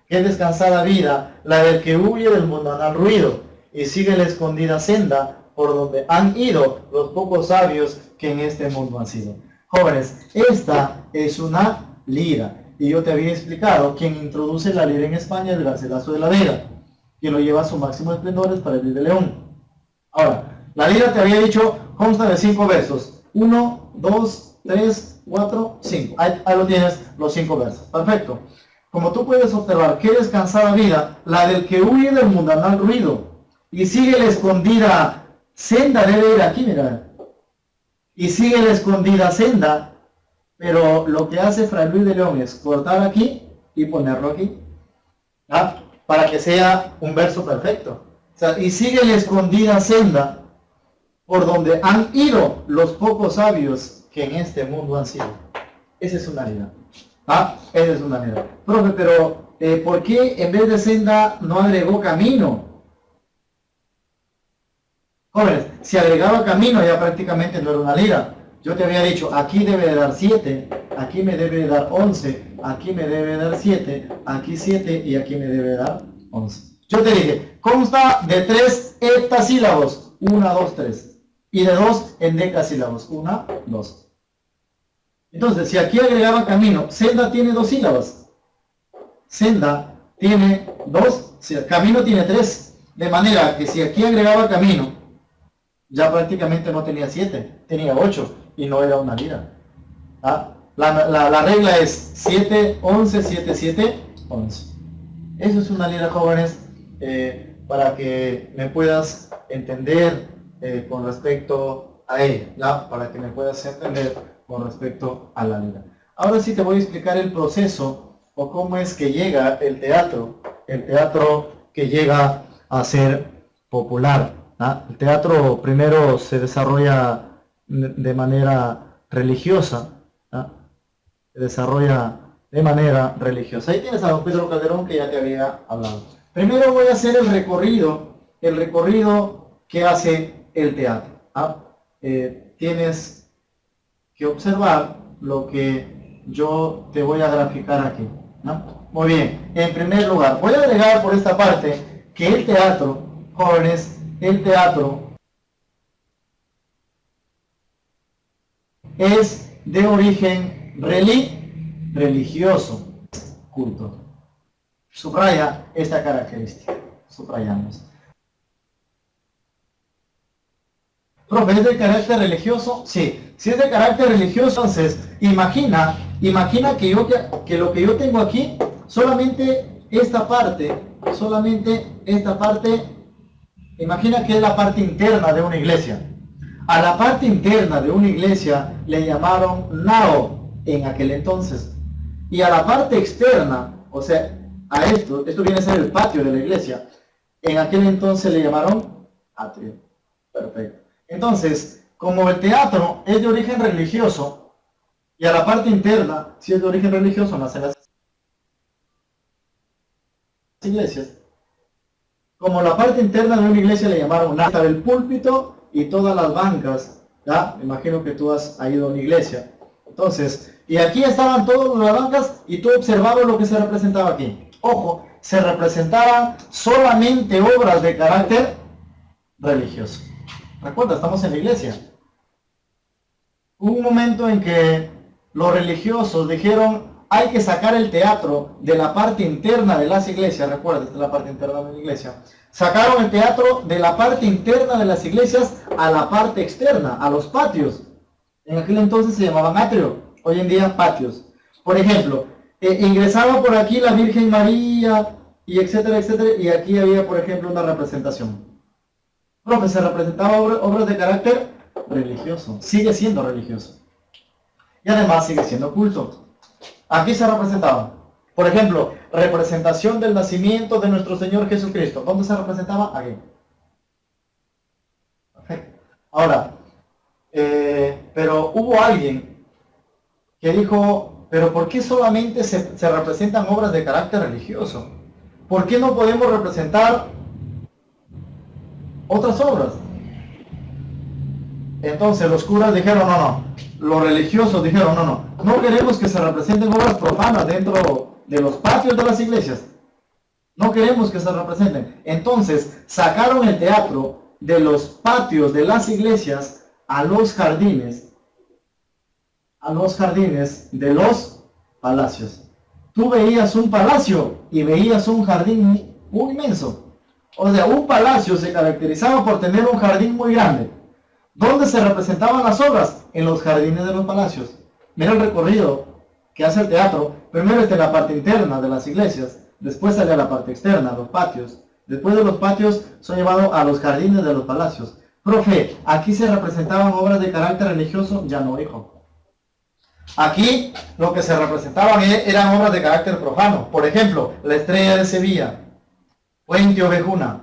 Qué descansada vida, la del que huye del mundanal ruido y sigue la escondida senda, por donde han ido los pocos sabios que en este mundo han sido. Jóvenes, esta es una lira. Y yo te había explicado, quien introduce la lira en España es Garcilaso de la Vega, quien lo lleva a su máximo esplendor es Fray Luis de León. Ahora, la lira te había dicho, consta de 5 versos. 1, 2, 3, 4, 5. Ahí lo tienes, los 5 versos. Perfecto. Como tú puedes observar, qué descansada vida, la del que huye del mundanal ruido y sigue la escondida senda, debe ir aquí, mira. Y sigue la escondida senda, pero lo que hace Fray Luis de León es cortar aquí y ponerlo aquí, para que sea un verso perfecto. O sea, y sigue la escondida senda por donde han ido los pocos sabios que en este mundo han sido. Esa es una lira. Esa es una lira. Profe, pero ¿por qué en vez de senda no agregó camino? Jóvenes, si agregaba camino ya prácticamente no era una lira. Yo te había dicho, aquí debe de dar 7, aquí me debe de dar 11, aquí me debe de dar 7, aquí 7 y aquí me debe de dar 11. Yo te dije, consta de 3 heptasílabos, 1, 2, 3, y de 2 endecasílabos, 1, 2. Entonces, si aquí agregaba camino, senda tiene 2 sílabas, senda tiene 2, camino tiene 3, de manera que si aquí agregaba camino, ya prácticamente no tenía 7, tenía 8 y no era una lira. La regla es 7, 11, 7, 7, 11. Eso es una lira, jóvenes, para que me puedas entender con respecto a ella, para que me puedas entender con respecto a la lira. Ahora sí te voy a explicar el proceso o cómo es que llega el teatro que llega a ser popular. El teatro primero se desarrolla de manera religiosa, se desarrolla de manera religiosa. Ahí tienes a don Pedro Calderón que ya te había hablado. Primero voy a hacer el recorrido que hace el teatro. Tienes que observar lo que yo te voy a graficar aquí, ¿no? Muy bien, en primer lugar, voy a agregar por esta parte que el teatro, jóvenes, el teatro es de origen religioso, culto. Subraya esta característica, subrayamos. Profe, ¿es de carácter religioso? Sí. Si es de carácter religioso, entonces imagina que lo que yo tengo aquí, solamente esta parte, imagina que es la parte interna de una iglesia. A la parte interna de una iglesia le llamaron nao en aquel entonces. Y a la parte externa, o sea, a esto viene a ser el patio de la iglesia, en aquel entonces le llamaron atrio. Perfecto. Entonces, como el teatro es de origen religioso, y a la parte interna, si es de origen religioso, nace en las iglesias, como la parte interna de una iglesia le llamaron nada, el púlpito y todas las bancas, ¿ya? Me imagino que tú has ido a una iglesia. Entonces, y aquí estaban todas las bancas y tú observabas lo que se representaba aquí. Ojo, se representaban solamente obras de carácter religioso. Recuerda, estamos en la iglesia. Hubo un momento en que los religiosos dijeron, hay que sacar el teatro de la parte interna de las iglesias. Recuerda, esta es la parte interna de la iglesia. Sacaron el teatro de la parte interna de las iglesias a la parte externa, a los patios. En aquel entonces se llamaban atrio, hoy en día patios. Por ejemplo, ingresaba por aquí la Virgen María, y etcétera, etcétera, y aquí había, por ejemplo, una representación. Profe, se representaba obras de carácter religioso, sigue siendo religioso. Y además sigue siendo culto. Aquí se representaba, por ejemplo, representación del nacimiento de nuestro Señor Jesucristo. ¿Dónde se representaba? Aquí. Perfecto. Ahora, pero hubo alguien que dijo, pero ¿por qué solamente se representan obras de carácter religioso? ¿Por qué no podemos representar otras obras? Entonces los curas dijeron, no, los religiosos dijeron, no queremos que se representen obras profanas dentro de los patios de las iglesias. No queremos que se representen. Entonces sacaron el teatro de los patios de las iglesias a los jardines de los palacios. Tú veías un palacio y veías un jardín muy inmenso. O sea, un palacio se caracterizaba por tener un jardín muy grande. ¿Dónde se representaban las obras? En los jardines de los palacios. Mira el recorrido que hace el teatro. Primero está en la parte interna de las iglesias, después sale a la parte externa, los patios. Después de los patios son llevados a los jardines de los palacios. Profe, ¿aquí se representaban obras de carácter religioso? Ya no, hijo. Aquí lo que se representaban eran obras de carácter profano. Por ejemplo, la estrella de Sevilla, Puente Ovejuna,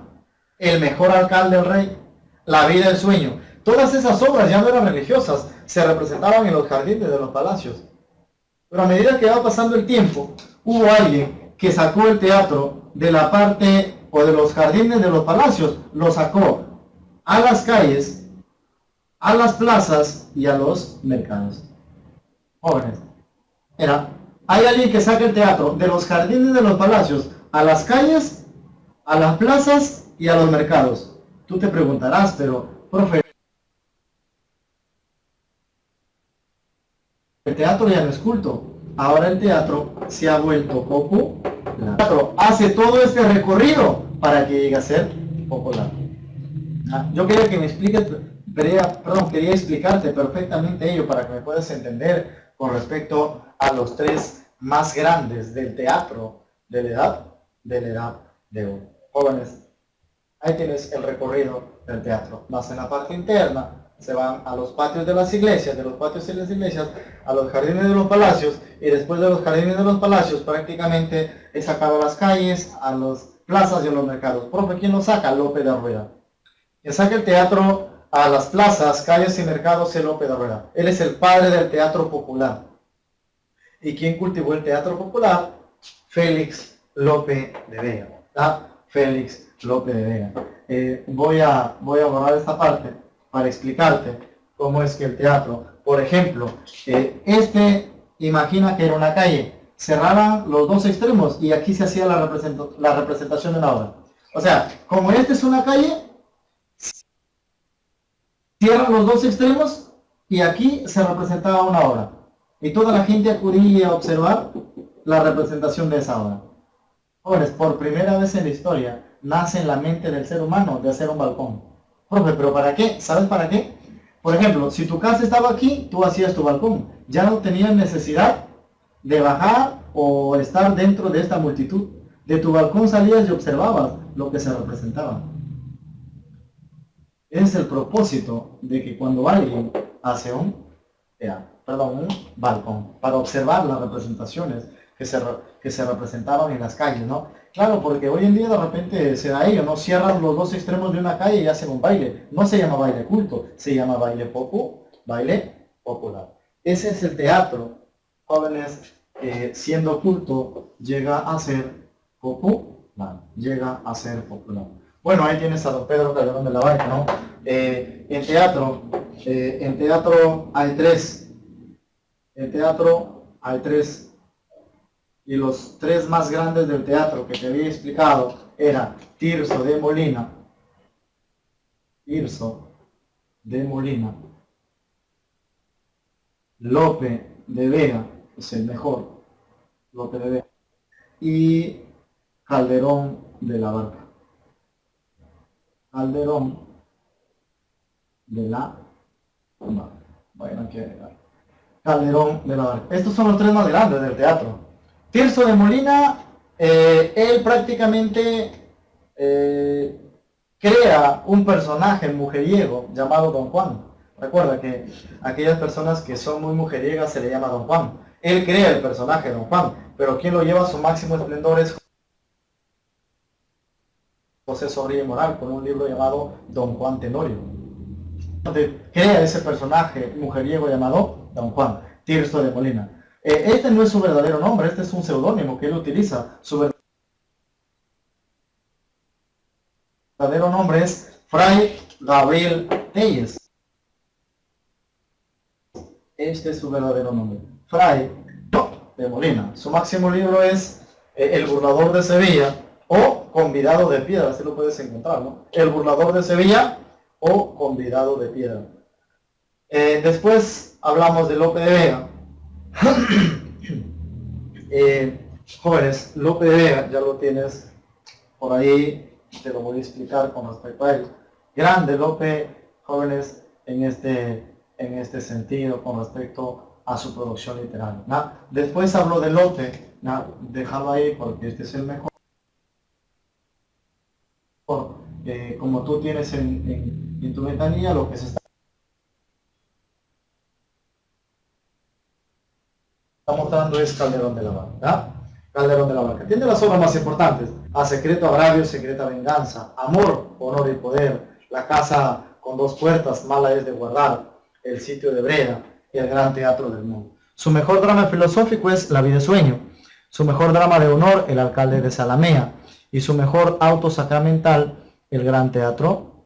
el mejor alcalde del rey, la vida del sueño. Todas esas obras ya no eran religiosas, se representaban en los jardines de los palacios. Pero a medida que va pasando el tiempo, hubo alguien que sacó el teatro de la parte o de los jardines de los palacios, lo sacó a las calles, a las plazas y a los mercados. Jóvenes, hay alguien que saca el teatro de los jardines de los palacios a las calles, a las plazas y a los mercados. Tú te preguntarás, pero, profe, el teatro ya no es culto. Ahora el teatro se ha vuelto popular. El teatro hace todo este recorrido para que llegue a ser popular. Yo quería que me expliques, quería explicarte perfectamente ello para que me puedas entender con respecto a los tres más grandes del teatro de la edad de oro. Jóvenes, ahí tienes el recorrido del teatro. Más en la parte interna, se van a los patios de las iglesias, de los patios de las iglesias, a los jardines de los palacios, y después de los jardines de los palacios prácticamente es sacado a las calles, a las plazas y a los mercados. Profe, ¿quién lo saca? López de Rueda. Quien saca el teatro a las plazas, calles y mercados es López de Rueda. Él es el padre del teatro popular. ¿Y quién cultivó el teatro popular? Félix Lope de Vega. Félix Lope de Vega. Voy a borrar esta parte para explicarte cómo es que el teatro, por ejemplo, este Imagina que era una calle, cerraban los dos extremos y aquí se hacía la representación de una obra. O sea, como esta es una calle, cierran los dos extremos y aquí se representaba una obra. Y toda la gente acudía a observar la representación de esa obra. Jóvenes, por primera vez en la historia nace en la mente del ser humano de hacer un balcón. Profe, ¿pero para qué? ¿Sabes para qué? Por ejemplo, si tu casa estaba aquí, tú hacías tu balcón. Ya no tenías necesidad de bajar o estar dentro de esta multitud. De tu balcón salías y observabas lo que se representaba. Es el propósito de que cuando alguien hace un balcón, para observar las representaciones que se representaban en las calles, ¿no? Claro, porque hoy en día de repente se da ello, ¿no? Cierran los dos extremos de una calle y hacen un baile. No se llama baile culto, se llama baile popular. Ese es el teatro, jóvenes, siendo culto, llega a ser popular. Bueno, ahí tienes a don Pedro Calderón de la Barca, ¿no? En teatro hay tres. En teatro hay tres. Y los tres más grandes del teatro que te había explicado eran Tirso de Molina, Lope de Vega, es el mejor, Lope de Vega, y Calderón de la Barca. Calderón de la Barca. Bueno, aquí Calderón de la Barca. Estos son los tres más grandes del teatro. Tirso de Molina, él prácticamente crea un personaje mujeriego llamado Don Juan. Recuerda que aquellas personas que son muy mujeriegas se le llama Don Juan. Él crea el personaje Don Juan, pero quien lo lleva a su máximo esplendor es José Zorrilla Moral, con un libro llamado Don Juan Tenorio, donde crea ese personaje mujeriego llamado Don Juan, Tirso de Molina. Este no es su verdadero nombre, este es un seudónimo que él utiliza. Su verdadero nombre es Fray Gabriel Telles. Este es su verdadero nombre, Fray de Molina. Su máximo libro es El burlador de Sevilla o Convidado de Piedra, así lo puedes encontrar, ¿no? El burlador de Sevilla o Convidado de Piedra. Después hablamos de Lope de Vega. Jóvenes, Lope de Vega, ya lo tienes por ahí, te lo voy a explicar con respecto a él. Grande Lope, jóvenes, en este sentido con respecto a su producción literaria, ¿no? Después hablo de Lope, ¿no? Déjalo ahí porque este es el mejor. Como tú tienes en tu ventanilla, lo que se está mostrando es Calderón de la Barca. Calderón de la Barca. Tiene las obras más importantes: A secreto agravio, secreta venganza, Amor, honor y poder, La casa con dos puertas, mala es de guardar, El sitio de Breda, El gran teatro del mundo. Su mejor drama filosófico es La vida y sueño. Su mejor drama de honor, El alcalde de Zalamea. Y su mejor auto sacramental, El gran teatro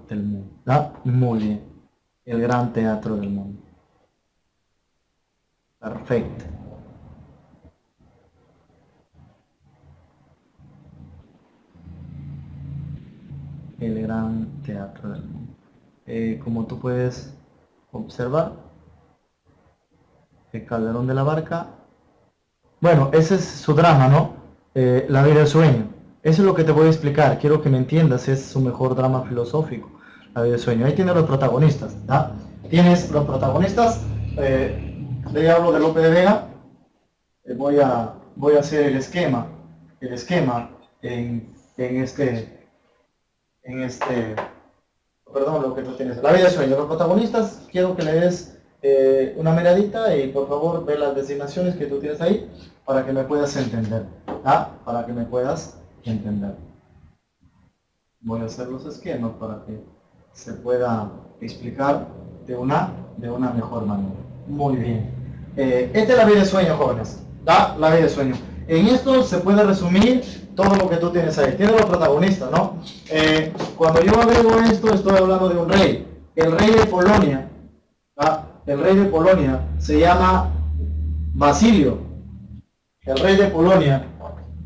del mundo. ¿Ah? Muy bien. El gran teatro del mundo. Perfecto. El gran teatro del mundo. Como tú puedes observar, el Calderón de la Barca. Bueno, ese es su drama, ¿no? La vida y el sueño. Eso es lo que te voy a explicar. Quiero que me entiendas. Es su mejor drama filosófico, La vida y el sueño. Ahí tienes los protagonistas, ¿no? Tienes los protagonistas. Le hablo de Lope de Vega. Voy a hacer el esquema perdón, lo que tú tienes. La vida y el sueño. Los protagonistas, quiero que le des una miradita y por favor ve las designaciones que tú tienes ahí para que me puedas entender. Para que me puedas entender. Voy a hacer los esquemas para que se pueda explicar de una mejor manera. Muy bien. Esta es la vida de sueño, jóvenes. La vida de sueño. En esto se puede resumir todo lo que tú tienes ahí. Tiene los protagonistas, ¿no? Cuando yo agrego esto, estoy hablando de un rey. El rey de Polonia. el rey de Polonia se llama Basilio. El rey de Polonia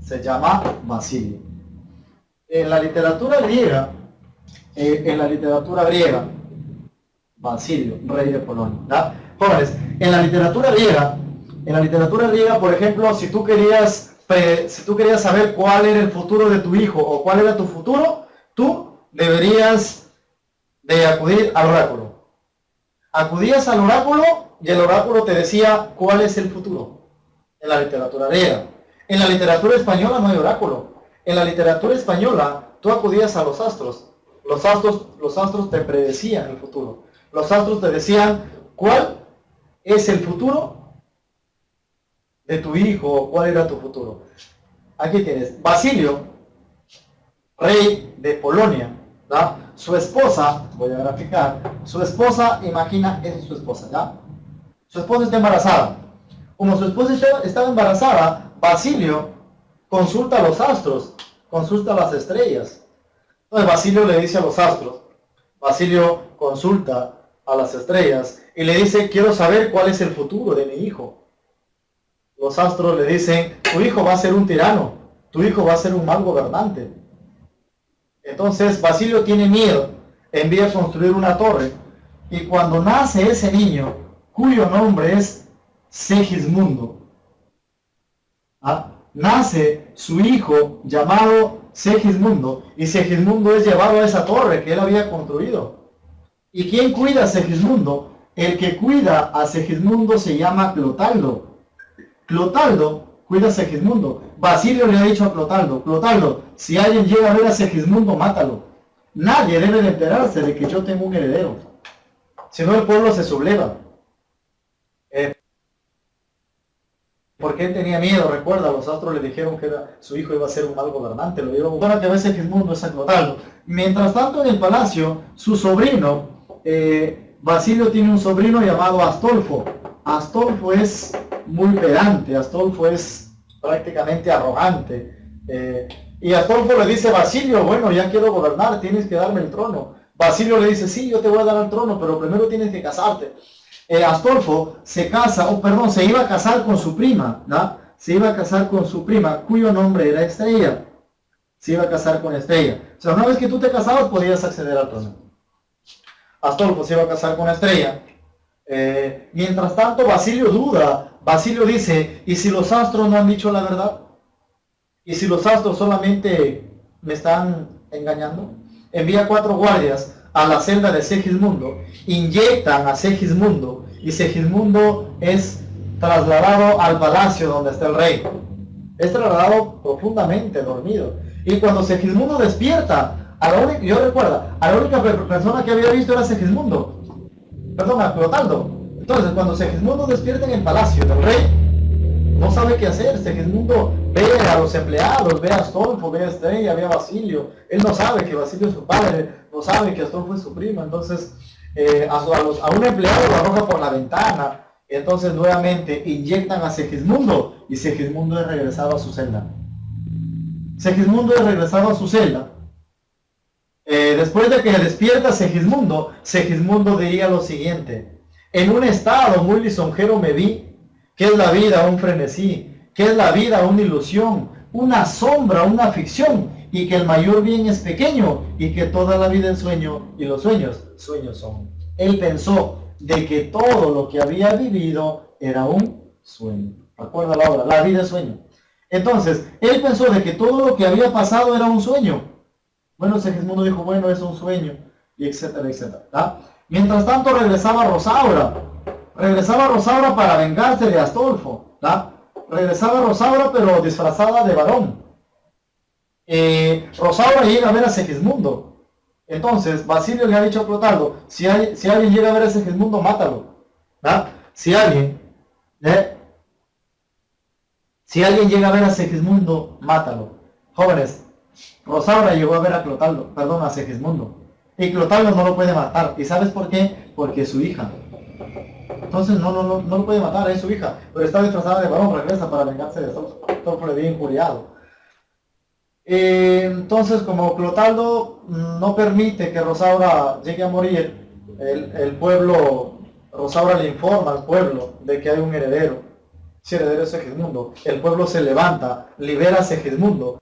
se llama Basilio. En la literatura griega, Basilio, rey de Polonia. ¿Da? Jóvenes, en la literatura griega, por ejemplo, si tú querías saber cuál era el futuro de tu hijo o cuál era tu futuro, tú deberías de acudir al oráculo. Acudías al oráculo y el oráculo te decía cuál es el futuro. En la literatura griega. En la literatura española no hay oráculo. En la literatura española tú acudías a los astros. Los astros te predecían el futuro. Los astros te decían cuál es el futuro de tu hijo o cuál era tu futuro. Aquí tienes Basilio, rey de Polonia, ¿da? Su esposa, voy a graficar, su esposa, imagina, esa es su esposa, ¿ya? Su esposa está embarazada. Como su esposa estaba embarazada, Basilio consulta a los astros, consulta a las estrellas. Entonces Basilio le dice a los astros, Basilio consulta a las estrellas y le dice, quiero saber cuál es el futuro de mi hijo. Los astros le dicen, tu hijo va a ser un tirano, tu hijo va a ser un mal gobernante. Entonces Basilio tiene miedo, envía a construir una torre, y cuando nace ese niño, cuyo nombre es Segismundo, nace su hijo llamado Segismundo, y Segismundo es llevado a esa torre que él había construido. ¿Y quién cuida a Segismundo? El que cuida a Segismundo se llama Clotaldo. Clotaldo cuida a Segismundo. Basilio le ha dicho a Clotaldo, Clotaldo, si alguien llega a ver a Segismundo, mátalo. Nadie debe de enterarse de que yo tengo un heredero. Si no, el pueblo se subleva. Porque él tenía miedo, recuerda, los astros le dijeron que su hijo iba a ser un mal gobernante, lo dieron para que a veces Segismundo es a Clotaldo. Mientras tanto en el palacio, su sobrino, Basilio tiene un sobrino llamado Astolfo. Astolfo es muy pedante, Astolfo es prácticamente arrogante. Y Astolfo le dice, Basilio, bueno, ya quiero gobernar, tienes que darme el trono. Basilio le dice, sí, yo te voy a dar el trono, pero primero tienes que casarte. Astolfo se iba a casar con su prima, ¿no? Se iba a casar con su prima, cuyo nombre era Estrella. Se iba a casar con Estrella. O sea, una vez que tú te casabas, podías acceder al trono. Astolfo se iba a casar con Estrella. Mientras tanto, Basilio duda. Basilio dice, ¿y si los astros no han dicho la verdad? ¿Y si los astros solamente me están engañando? Envía 4 guardias a la celda de Segismundo, inyectan a Segismundo y Segismundo es trasladado al palacio donde está el rey. Es trasladado profundamente dormido. Y cuando Segismundo despierta, a la única persona que había visto era Segismundo. Perdón, a Clotaldo. Entonces, cuando Segismundo despierta en el palacio del rey, no sabe qué hacer. Segismundo ve a los empleados, ve a Astolfo, ve a Estrella, ve a Basilio. Él no sabe que Basilio es su padre, no sabe que Astolfo es su primo. Entonces, a un empleado lo arroja por la ventana. Entonces, nuevamente, inyectan a Segismundo y Segismundo es regresado a su celda. Segismundo es regresado a su celda. Después de que despierta Segismundo, Segismundo diría lo siguiente: en un estado muy lisonjero me vi, que es la vida un frenesí, que es la vida una ilusión, una sombra, una ficción, y que el mayor bien es pequeño, y que toda la vida es sueño, y los sueños son. Él pensó de que todo lo que había vivido era un sueño. Recuerda la obra, la vida es sueño. Entonces, él pensó de que todo lo que había pasado era un sueño. Bueno, Segismundo dijo, bueno, es un sueño, y etcétera, etcétera. ¿Ah? Mientras tanto regresaba Rosaura para vengarse de Astolfo. ¿Ah? Regresaba Rosaura pero disfrazada de varón. Rosaura llega a ver a Segismundo. Entonces Basilio le ha dicho a Clotaldo, si alguien llega a ver a Segismundo, mátalo. ¿Ah? Si alguien llega a ver a Segismundo, mátalo. Jóvenes, Rosaura llegó a ver a Segismundo. Y Clotaldo no lo puede matar. ¿Y sabes por qué? Porque es su hija. Entonces no lo puede matar, es su hija. Pero está disfrazada de varón, regresa para vengarse de Astolfo. Astolfo le había injuriado. Entonces, como Clotaldo no permite que Rosaura llegue a morir, el pueblo Rosaura le informa al pueblo de que hay un heredero. Ese heredero es Segismundo. El pueblo se levanta, libera a Segismundo.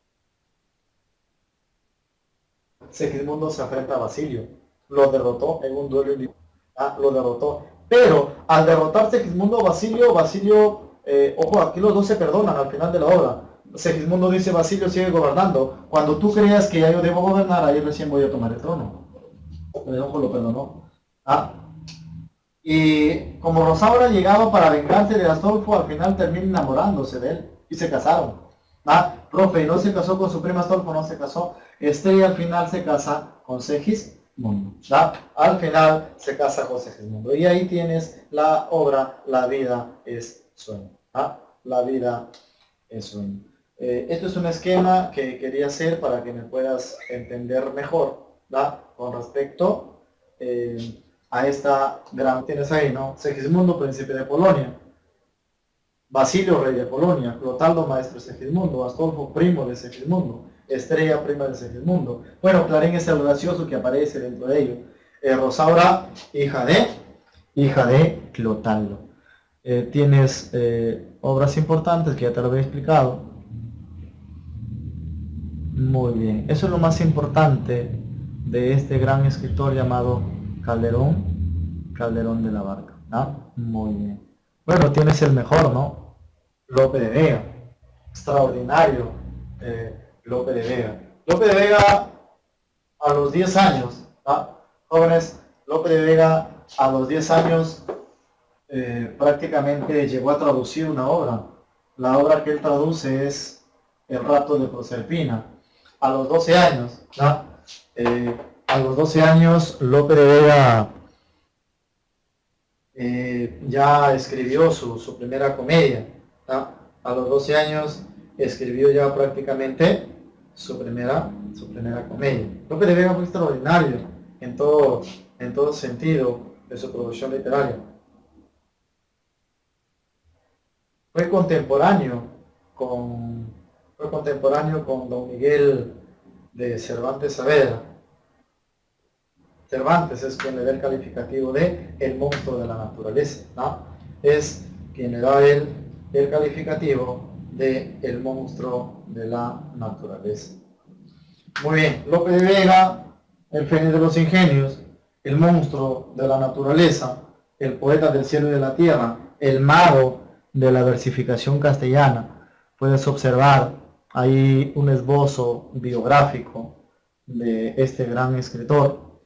Segismundo se enfrenta a Basilio. Lo derrotó en un duelo individual. Lo derrotó. Pero al derrotar Segismundo Basilio, ojo, aquí los dos se perdonan al final de la obra. Segismundo dice: Basilio, sigue gobernando. Cuando tú creas que ya yo debo gobernar, ahí recién voy a tomar el trono. El ojo lo perdonó. Y como Rosaura llegaba para vengarse de Astolfo, al final termina enamorándose de él y se casaron. Profe, no se casó con su prima Astolfo, no se casó. Estrella al final se casa con Segismundo. Al final se casa con Segismundo. Y ahí tienes la obra La vida es sueño. La vida es sueño. Esto es un esquema que quería hacer para que me puedas entender mejor, con respecto a esta gran... Tienes ahí, ¿no? Segismundo, príncipe de Polonia. Basilio, rey de Polonia. Clotaldo, maestro de Segismundo. Astolfo, primo de Segismundo. Estrella, prima de Segismundo. Bueno, Clarín es el gracioso que aparece dentro de ello. Rosaura, hija de Clotaldo. Tienes obras importantes que ya te lo había explicado. Muy bien, eso es lo más importante de este gran escritor llamado Calderón de la Barca. Muy bien. Bueno, tienes el mejor, ¿no? Lope de Vega. Extraordinario, Lope de Vega. Lope de Vega a los 10 años, jóvenes, Lope de Vega a los 10 años prácticamente llegó a traducir una obra. La obra que él traduce es El rapto de Proserpina. A los 12 años, Lope de Vega ya escribió su primera comedia. A los 12 años escribió ya prácticamente su primera comedia. Lope de Vega fue extraordinario en todo sentido de su producción literaria. Fue contemporáneo con Don Miguel de Cervantes Saavedra. Cervantes es quien le da el calificativo de El monstruo de la naturaleza. Es quien le da el calificativo de El monstruo de la naturaleza. Muy bien, Lope de Vega, el genio de los ingenios, el monstruo de la naturaleza, el poeta del cielo y de la tierra, el mago de la versificación castellana. Puedes observar ahí un esbozo biográfico de este gran escritor.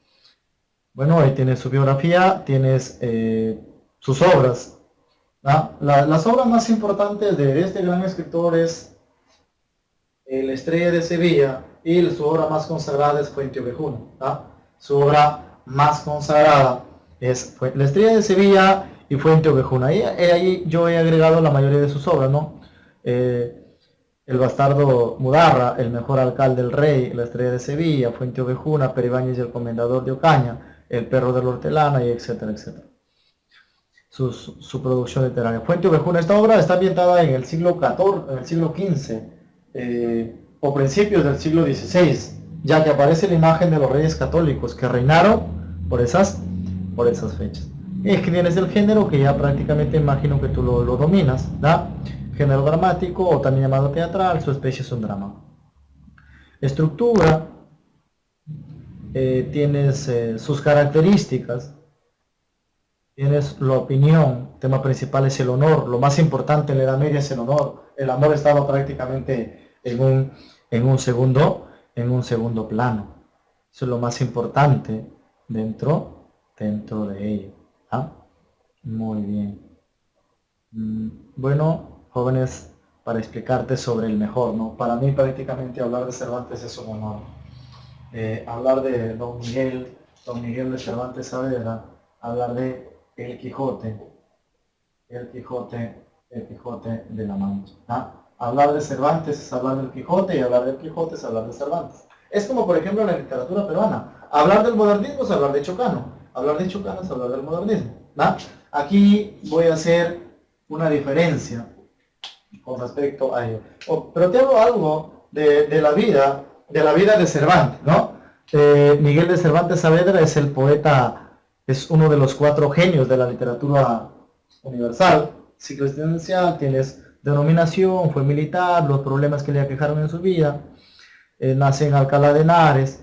Bueno, ahí tienes su biografía, tienes sus obras. Las obras más importantes de este gran escritor es La estrella de Sevilla, y su obra más consagrada es Fuenteovejuna. Su obra más consagrada es La estrella de Sevilla y Fuenteovejuna. Ahí yo he agregado la mayoría de sus obras, ¿no? El bastardo Mudarra, El mejor alcalde del rey, La estrella de Sevilla, Fuenteovejuna, Peribáñez y el comendador de Ocaña, El perro del hortelana, y etcétera, etcétera. Su producción literaria. Fuenteovejuna, esta obra está ambientada en el siglo XIV, en el siglo XV, o principios del siglo XVI, ya que aparece la imagen de los reyes católicos que reinaron por esas fechas. Es que tienes el género que ya prácticamente imagino que tú lo dominas, género dramático o también llamado teatral, su especie es un drama. Estructura, tienes sus características, tienes la opinión, tema principal es el honor, lo más importante en la Edad Media es el honor, el amor estaba prácticamente en un segundo plano, eso es lo más importante dentro de ello. Muy bien. Bueno, jóvenes, para explicarte sobre el mejor, ¿no? Para mí prácticamente hablar de Cervantes es un honor. Hablar de Don Miguel de Cervantes Saavedra, hablar de El Quijote de la Mancha. Hablar de Cervantes es hablar del Quijote, y hablar del Quijote es hablar de Cervantes. Es como, por ejemplo, en la literatura peruana. Hablar del modernismo es hablar de Chocano. Hablar de Chocano es hablar del modernismo. Aquí voy a hacer una diferencia con respecto a ello. Pero te hablo algo de la vida de Cervantes, ¿no? Miguel de Cervantes Saavedra es el poeta es uno de los 4 genios de la literatura universal. Ciclo existencial, tienes denominación, fue militar, los problemas que le aquejaron en su vida, nace en Alcalá de Henares,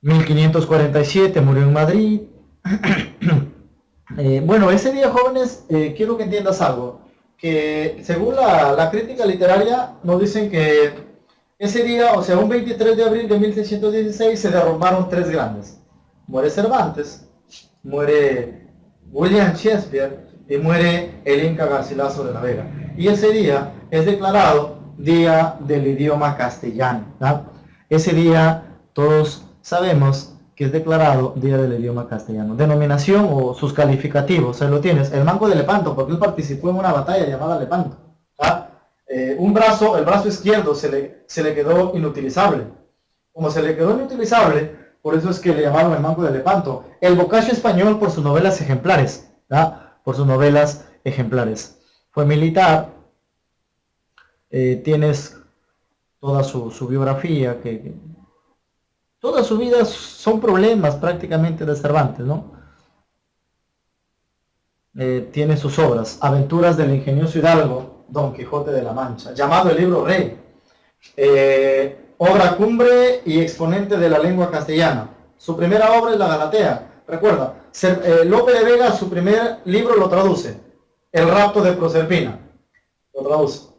1547, murió en Madrid. Bueno, ese día, jóvenes, quiero que entiendas algo, que según la crítica literaria nos dicen que ese día, o sea, un 23 de abril de 1616, se derrumbaron 3 grandes. Muere Cervantes, muere William Shakespeare y muere el Inca Garcilaso de la Vega. Y ese día es declarado Día del Idioma Castellano, ¿no? Ese día todos sabemos que es declarado Día del Idioma Castellano. Denominación o sus calificativos, ahí lo tienes, el Manco de Lepanto, porque él participó en una batalla llamada Lepanto, ¿no? Un brazo, el brazo izquierdo se le quedó inutilizable. Como se le quedó inutilizable, por eso es que le llamaron el Manco de Lepanto. El Boccaccio español por sus novelas ejemplares, ¿no? Por sus novelas ejemplares. Fue militar, tienes toda su biografía, toda su vida son problemas prácticamente de Cervantes, ¿no? Tiene sus obras, Aventuras del ingenioso hidalgo, Don Quijote de la Mancha, llamado el libro rey, obra cumbre y exponente de la lengua castellana. Su primera obra es la Galatea. Recuerda, Lope de Vega su primer libro lo traduce, El rapto de Proserpina, lo traduce.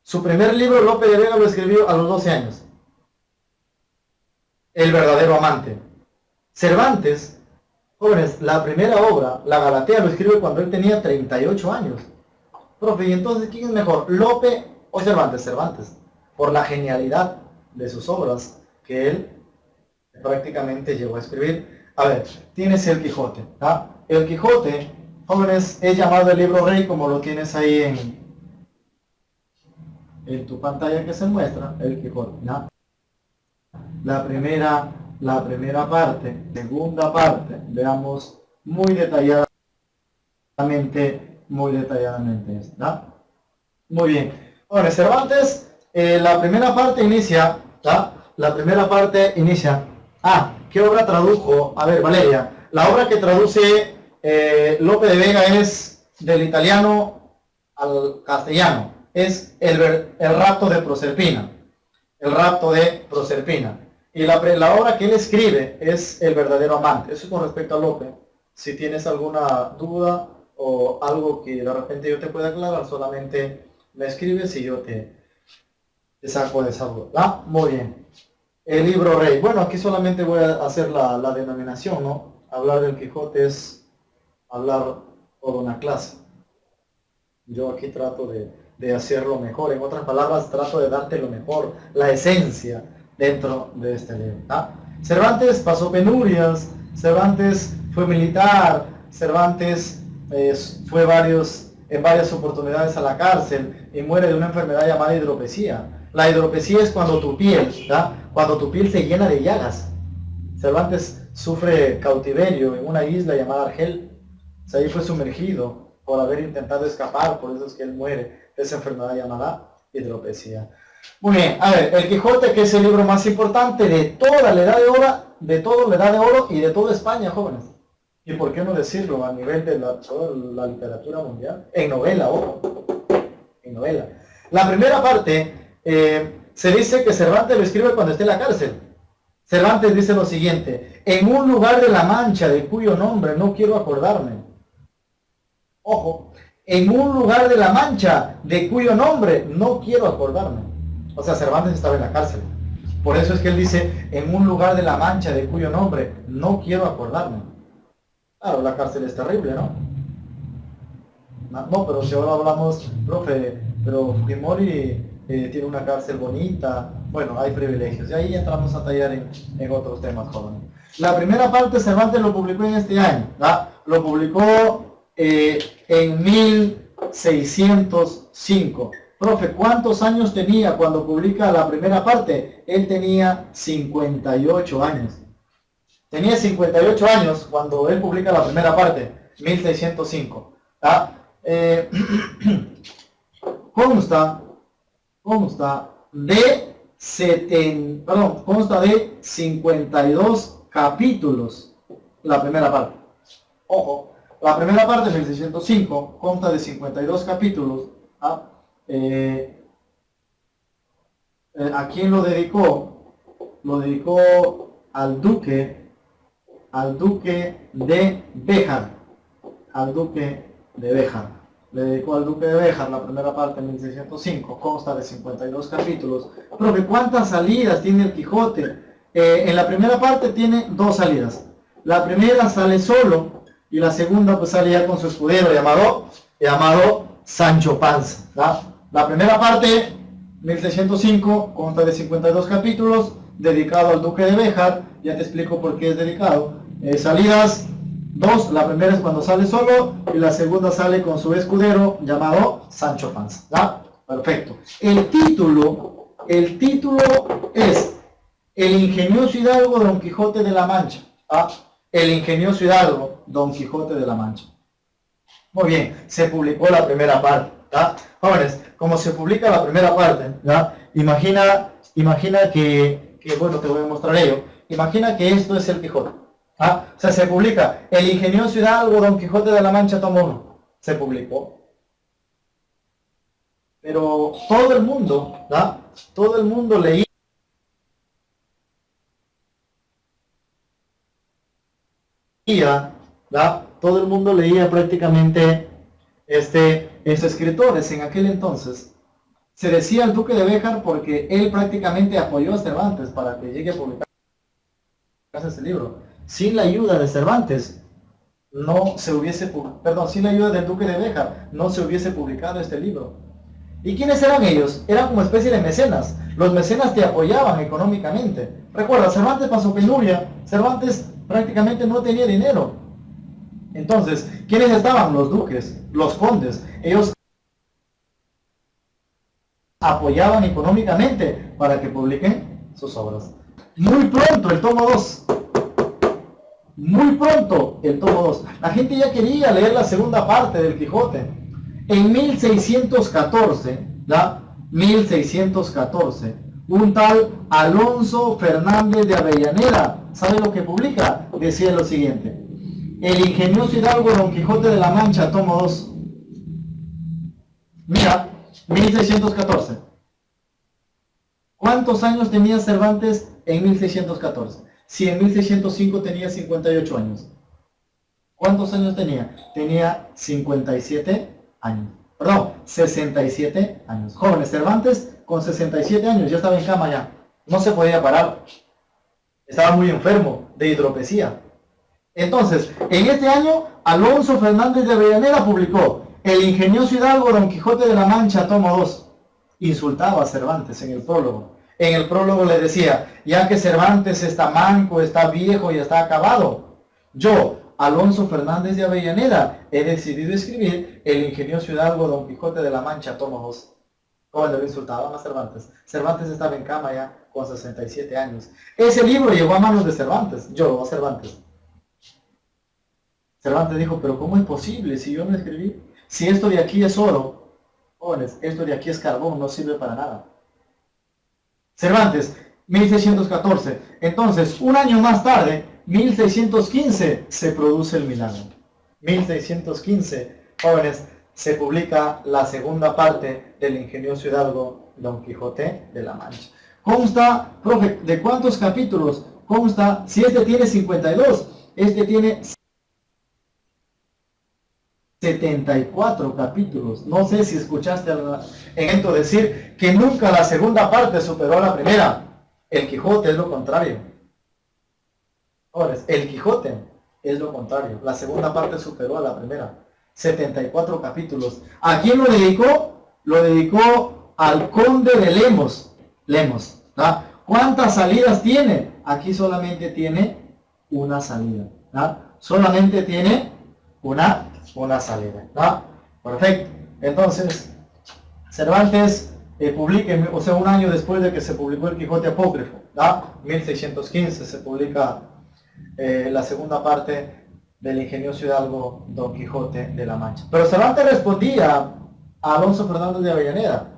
Su primer libro Lope de Vega lo escribió a los 12 años. El verdadero amante. Cervantes, jóvenes, la primera obra, la Galatea, lo escribe cuando él tenía 38 años. Profe, y entonces, ¿quién es mejor, Lope o Cervantes? Cervantes, por la genialidad de sus obras que él prácticamente llegó a escribir. A ver, tienes el Quijote, ¿ah? El Quijote, jóvenes, es llamado el libro rey, como lo tienes ahí en tu pantalla que se muestra, el Quijote, ¿no? La primera parte, segunda parte, veamos muy detalladamente esto, ¿no? Muy bien. Bueno, Cervantes, la primera parte inicia, ¿no? La primera parte inicia. ¿Qué obra tradujo? A ver, Valeria, la obra que traduce Lope de Vega es del italiano al castellano. Es el rapto de Proserpina. El rapto de Proserpina. Y la obra que él escribe es El verdadero amante. Eso con respecto a Lope. Si tienes alguna duda o algo que de repente yo te pueda aclarar, solamente me escribes y yo te saco de esa duda. Muy bien. El libro rey. Bueno, aquí solamente voy a hacer la denominación, ¿no? Hablar del Quijote es hablar toda una clase. Yo aquí trato de hacerlo mejor. En otras palabras, trato de darte lo mejor, la esencia dentro de este libro. Cervantes pasó penurias, Cervantes fue militar, Cervantes fue en varias oportunidades a la cárcel y muere de una enfermedad llamada hidropesía. La hidropesía es cuando tu piel se llena de llagas. Cervantes sufre cautiverio en una isla llamada Argel. O sea, ahí fue sumergido por haber intentado escapar, por eso es que él muere de esa enfermedad llamada hidropesía. Muy bien, a ver, el Quijote, que es el libro más importante de toda la edad de oro, y de toda España, jóvenes. Y por qué no decirlo a nivel de toda la literatura mundial, en novela, ojo, en novela. La primera parte, se dice que Cervantes lo escribe cuando esté en la cárcel. Cervantes dice lo siguiente: en un lugar de la Mancha de cuyo nombre no quiero acordarme. Ojo, en un lugar de la Mancha de cuyo nombre no quiero acordarme. O sea, Cervantes estaba en la cárcel. Por eso es que él dice, en un lugar de la Mancha de cuyo nombre no quiero acordarme. Claro, la cárcel es terrible, ¿no? No, pero si ahora hablamos, profe, pero Fujimori tiene una cárcel bonita. Bueno, hay privilegios. Y ahí entramos a tallar en otros temas, jóvenes. La primera parte Cervantes lo publicó en este año, ¿verdad? Lo publicó en 1605. Profe, ¿cuántos años tenía cuando publica la primera parte? Él tenía 58 años. Tenía 58 años cuando él publica la primera parte, 1605. Consta de 52 capítulos. la primera parte. Ojo, la primera parte, 1605, consta de 52 capítulos. ¿Ah? ¿A quién lo dedicó? Lo dedicó al duque de Béjar, al duque de Béjar. Le dedicó al duque de Béjar la primera parte en 1605, consta de 52 capítulos. Profe, ¿cuántas salidas tiene el Quijote? En la primera parte tiene 2 salidas. La primera sale solo y la segunda pues sale ya con su escudero llamado Sancho Panza. ¿Da? La primera parte, 1605, consta de 52 capítulos, dedicado al duque de Béjar. Ya te explico por qué es dedicado. Salidas 2, la primera es cuando sale solo y la segunda sale con su escudero llamado Sancho Panza. ¿Da? Perfecto. El título es El ingenioso hidalgo Don Quijote de la Mancha. ¿Ah? El ingenioso hidalgo Don Quijote de la Mancha. Muy bien, se publicó la primera parte. ¿Da? Jóvenes, como se publica la primera parte, ¿da? Imagina que, bueno, te voy a mostrar ello. Imagina que esto es el Quijote. ¿Ah? O sea, se publica El ingenioso hidalgo Don Quijote de la Mancha, tomo 1. Se publicó. Pero todo el mundo, ¿da? Todo el mundo leía, ¿da? Todo el mundo leía prácticamente estos escritores en aquel entonces. Se decía el duque de Béjar porque él prácticamente apoyó a Cervantes para que llegue a publicar este libro. Sin la ayuda de Cervantes, sin la ayuda del duque de Béjar, no se hubiese publicado este libro. ¿Y quiénes eran ellos? Eran como especie de mecenas. Los mecenas te apoyaban económicamente. Recuerda, Cervantes pasó penuria, Cervantes prácticamente no tenía dinero. Entonces, ¿quiénes estaban? Los duques, los condes. Ellos apoyaban económicamente para que publiquen sus obras. Muy pronto el tomo 2. Muy pronto el tomo 2. La gente ya quería leer la segunda parte del Quijote. En 1614, ¿da? 1614, un tal Alonso Fernández de Avellaneda, ¿sabe lo que publica? Decía lo siguiente: El ingenioso hidalgo Don Quijote de la Mancha, tomo 2. Mira, 1614. ¿Cuántos años tenía Cervantes en 1614? Si en 1605 tenía 58 años. ¿Cuántos años tenía? Tenía 57 años. Perdón, 67 años. Jóvenes, Cervantes con 67 años ya estaba en cama ya. No se podía parar. Estaba muy enfermo de hidropesía. Entonces, en este año, Alonso Fernández de Avellaneda publicó El ingenioso hidalgo Don Quijote de la Mancha, tomo 2. Insultaba a Cervantes en el prólogo. En el prólogo le decía, ya que Cervantes está manco, está viejo y está acabado, yo, Alonso Fernández de Avellaneda, he decidido escribir El ingenioso hidalgo Don Quijote de la Mancha, tomo 2. Cuando le insultaban a Cervantes. Cervantes estaba en cama ya con 67 años. Ese libro llegó a manos de Cervantes, lloró a Cervantes. Cervantes dijo, pero ¿cómo es posible si yo no escribí? Si esto de aquí es oro, jóvenes, esto de aquí es carbón, no sirve para nada. Cervantes, 1614. Entonces, un año más tarde, 1615, se produce el milagro. 1615, jóvenes, se publica la segunda parte del ingenioso hidalgo Don Quijote de la Mancha. Consta, profe, ¿de cuántos capítulos? Consta, si este tiene 52, este tiene 74 capítulos. No sé si escuchaste en esto decir que nunca la segunda parte superó a la primera. El Quijote es lo contrario. Ahora, el Quijote es lo contrario. La segunda parte superó a la primera. 74 capítulos. ¿A quién lo dedicó? Lo dedicó al conde de Lemos. Lemos. ¿Da? ¿Cuántas salidas tiene? Aquí solamente tiene una salida. ¿Da? Solamente tiene una salida. ¿Da? Perfecto. Entonces, Cervantes publica, o sea, un año después de que se publicó el Quijote apócrifo, ¿da? 1615 se publica la segunda parte del ingenioso hidalgo Don Quijote de la Mancha. Pero Cervantes respondía a Alonso Fernández de Avellaneda.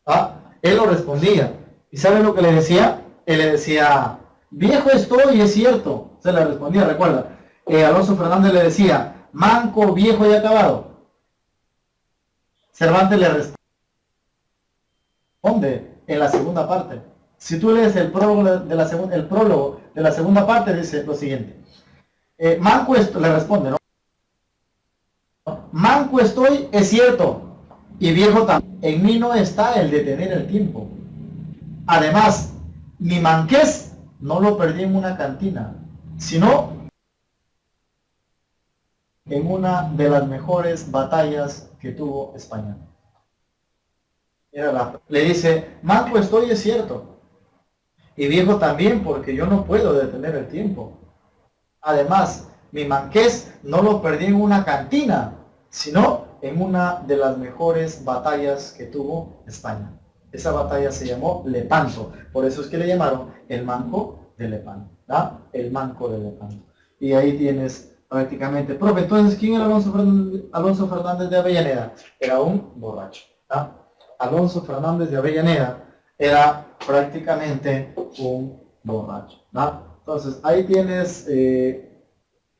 ¿Ah? Él lo respondía. ¿Y sabe lo que le decía? Él le decía, viejo estoy, es cierto. Se le respondía, recuerda. Alonso Fernández le decía, manco, viejo y acabado. Cervantes le responde en la segunda parte. Si tú lees el prólogo de la segunda parte, dice lo siguiente. Manco le responde, ¿no? Manco estoy, es cierto, y viejo también. En mí no está el detener el tiempo. Además, mi manqués no lo perdí en una cantina, sino en una de las mejores batallas que tuvo España. Le dice, manco estoy, es cierto, y viejo también, porque yo no puedo detener el tiempo. Además, mi manqués no lo perdí en una cantina, sino en una de las mejores batallas que tuvo España. Esa batalla se llamó Lepanto, por eso es que le llamaron el manco de Lepanto, ¿verdad? El manco de Lepanto. Y ahí tienes prácticamente, profe, entonces, ¿quién era Alonso Fernández de Avellaneda? Era un borracho, ¿verdad? Alonso Fernández de Avellaneda era prácticamente un borracho, ¿verdad? Entonces, ahí tienes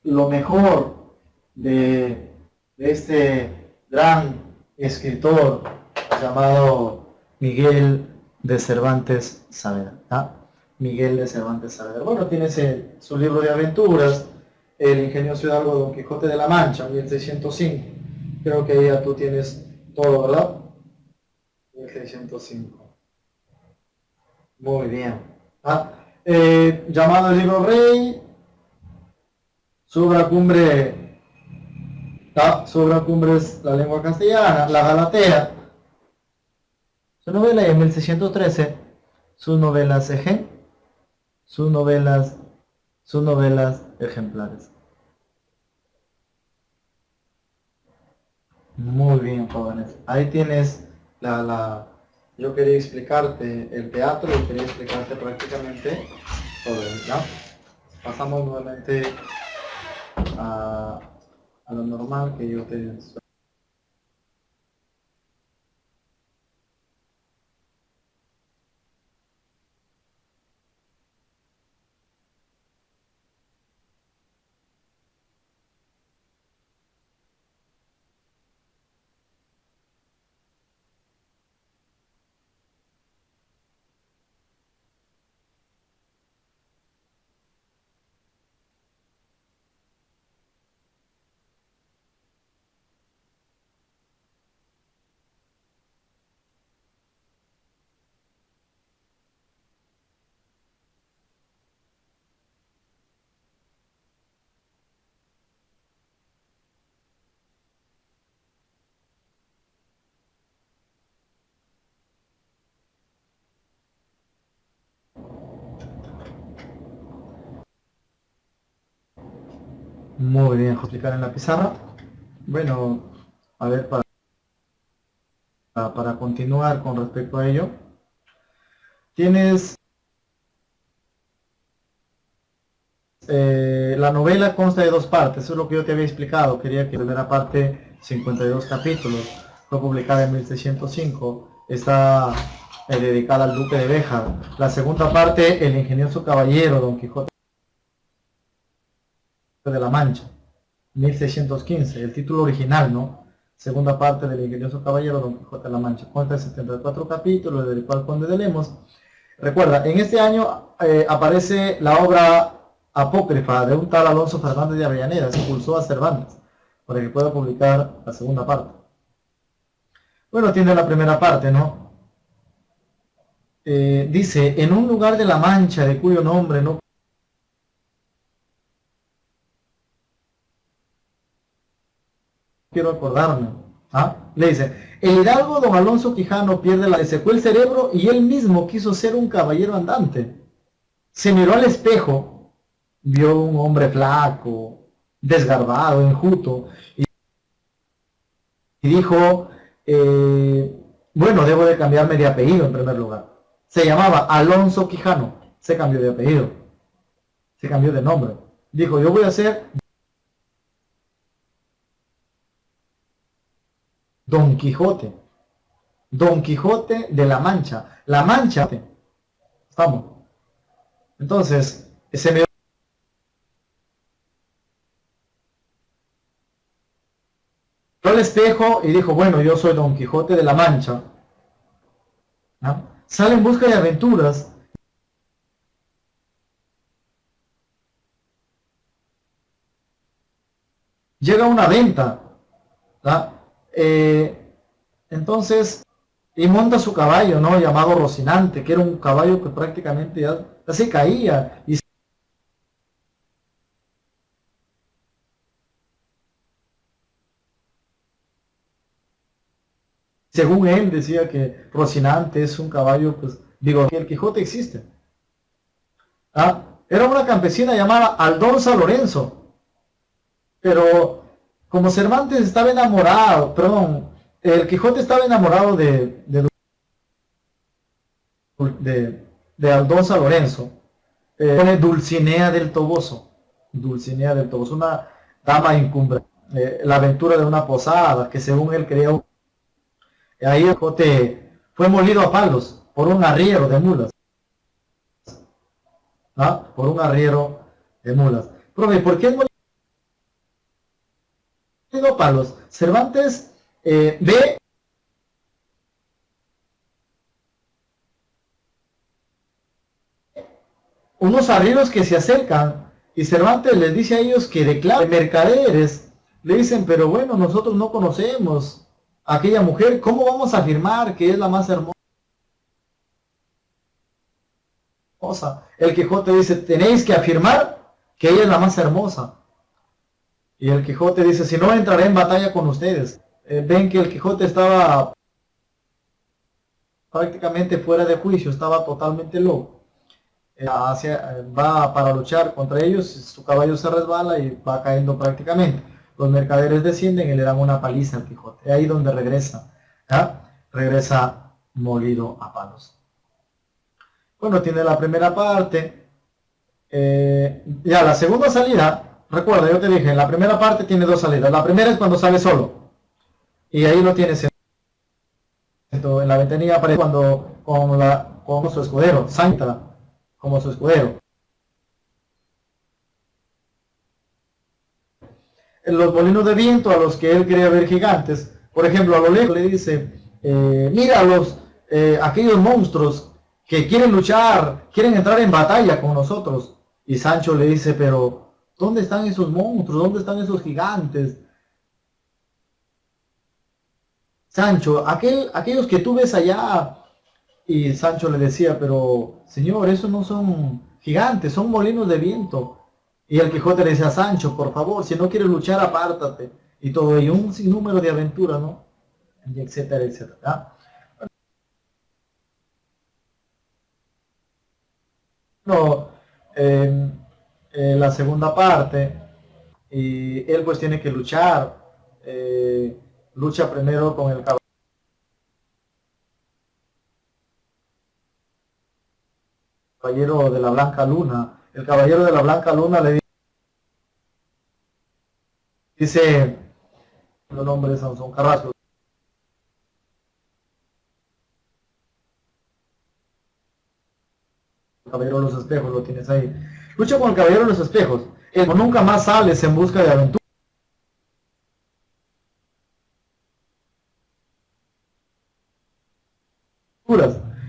lo mejor de este gran escritor llamado Miguel de Cervantes Saavedra. ¿Ah? Miguel de Cervantes Saavedra. Bueno, tienes su libro de aventuras, El ingenioso hidalgo Don Quijote de la Mancha, 1605. Creo que ya tú tienes todo, ¿verdad? 1605. Muy bien. ¿Ah? Llamado el libro Rey, su obra cumbre es La lengua castellana, La Galatea. Su novela en 1613, sus novelas ejemplares. Muy bien, jóvenes. Ahí tienes yo quería explicarte el teatro y quería explicarte prácticamente todo, ¿ya? Pasamos nuevamente a lo normal que yo te... Muy bien, explicar en la pizarra. Bueno, a ver, para continuar con respecto a ello, tienes la novela consta de dos partes, eso es lo que yo te había explicado. Quería que la primera parte, 52 capítulos, fue publicada en 1605, está dedicada al duque de Béjar. La segunda parte, El ingenioso caballero Don Quijote de la Mancha, 1615, el título original, ¿no? Segunda parte del ingenioso caballero Don Quijote de la Mancha. Cuenta de 74 capítulos, del cual Conde de Lemos. Recuerda, en este año aparece la obra apócrifa de un tal Alonso Fernández de Avellaneda. Se impulsó a Cervantes para que pueda publicar la segunda parte. Bueno, tiene la primera parte, ¿no? Dice, en un lugar de la Mancha, de cuyo nombre no quiero acordarme. ¿Ah? Le dice, el hidalgo don Alonso Quijano le secó el cerebro y él mismo quiso ser un caballero andante. Se miró al espejo, vio un hombre flaco, desgarbado, enjuto, y dijo, bueno, debo de cambiarme de apellido en primer lugar. Se llamaba Alonso Quijano, se cambió de apellido, se cambió de nombre. Dijo, yo voy a ser Don Quijote, Don Quijote de la Mancha. La Mancha, estamos. Entonces, se me al espejo y dijo, bueno, yo soy Don Quijote de la Mancha. ¿No? Sale en busca de aventuras. Llega a una venta. ¿No? Entonces, y monta su caballo, ¿no? Llamado Rocinante, que era un caballo que prácticamente ya se caía. Y según él decía que Rocinante es un caballo, pues, digo, que el Quijote existe. ¿Ah? Era una campesina llamada Aldonza Lorenzo. Pero como Cervantes estaba enamorado, perdón, el Quijote estaba enamorado de Aldonza Lorenzo, pone Dulcinea del Toboso. Dulcinea del Toboso, una dama incumbre. La aventura de una posada que según él creó. Ahí el Quijote fue molido a palos por un arriero de mulas. ¿Ah? Por un arriero de mulas. Profe, ¿por qué es molido a palos? Cervantes ve unos arrieros que se acercan y Cervantes les dice a ellos que declaren mercaderes. Le dicen, pero bueno, nosotros no conocemos a aquella mujer, ¿cómo vamos a afirmar que es la más hermosa? El Quijote dice, tenéis que afirmar que ella es la más hermosa. Y el Quijote dice, si no entraré en batalla con ustedes. Ven que el Quijote estaba prácticamente fuera de juicio, estaba totalmente loco. Va para luchar contra ellos, su caballo se resbala y va cayendo prácticamente. Los mercaderes descienden y le dan una paliza al Quijote. Ahí donde regresa. Regresa molido a palos. Bueno, tiene la primera parte. Ya la segunda salida, recuerda, yo te dije, la primera parte tiene dos salidas. La primera es cuando sale solo. Y ahí lo tienes en la ventanilla, aparece cuando con su escudero, Santa, como su escudero. En los molinos de viento a los que él quería ver gigantes, por ejemplo, a lo lejos le dice, mira aquellos monstruos que quieren luchar, quieren entrar en batalla con nosotros. Y Sancho le dice, pero ¿dónde están esos monstruos? ¿Dónde están esos gigantes? Sancho, aquellos que tú ves allá. Y Sancho le decía, pero señor, esos no son gigantes, son molinos de viento. Y el Quijote le decía a Sancho, por favor, si no quieres luchar, apártate. Y todo ello, un sinnúmero de aventuras, ¿no? Y etcétera, etcétera. Bueno, la segunda parte, y él pues tiene que luchar. Lucha primero con el caballero de la Blanca Luna. El caballero de la Blanca Luna le dice, el nombre de Sansón Carrasco, el caballero de los espejos, lo tienes ahí. Lucha con el caballero de los espejos. Él nunca más sales en busca de aventuras.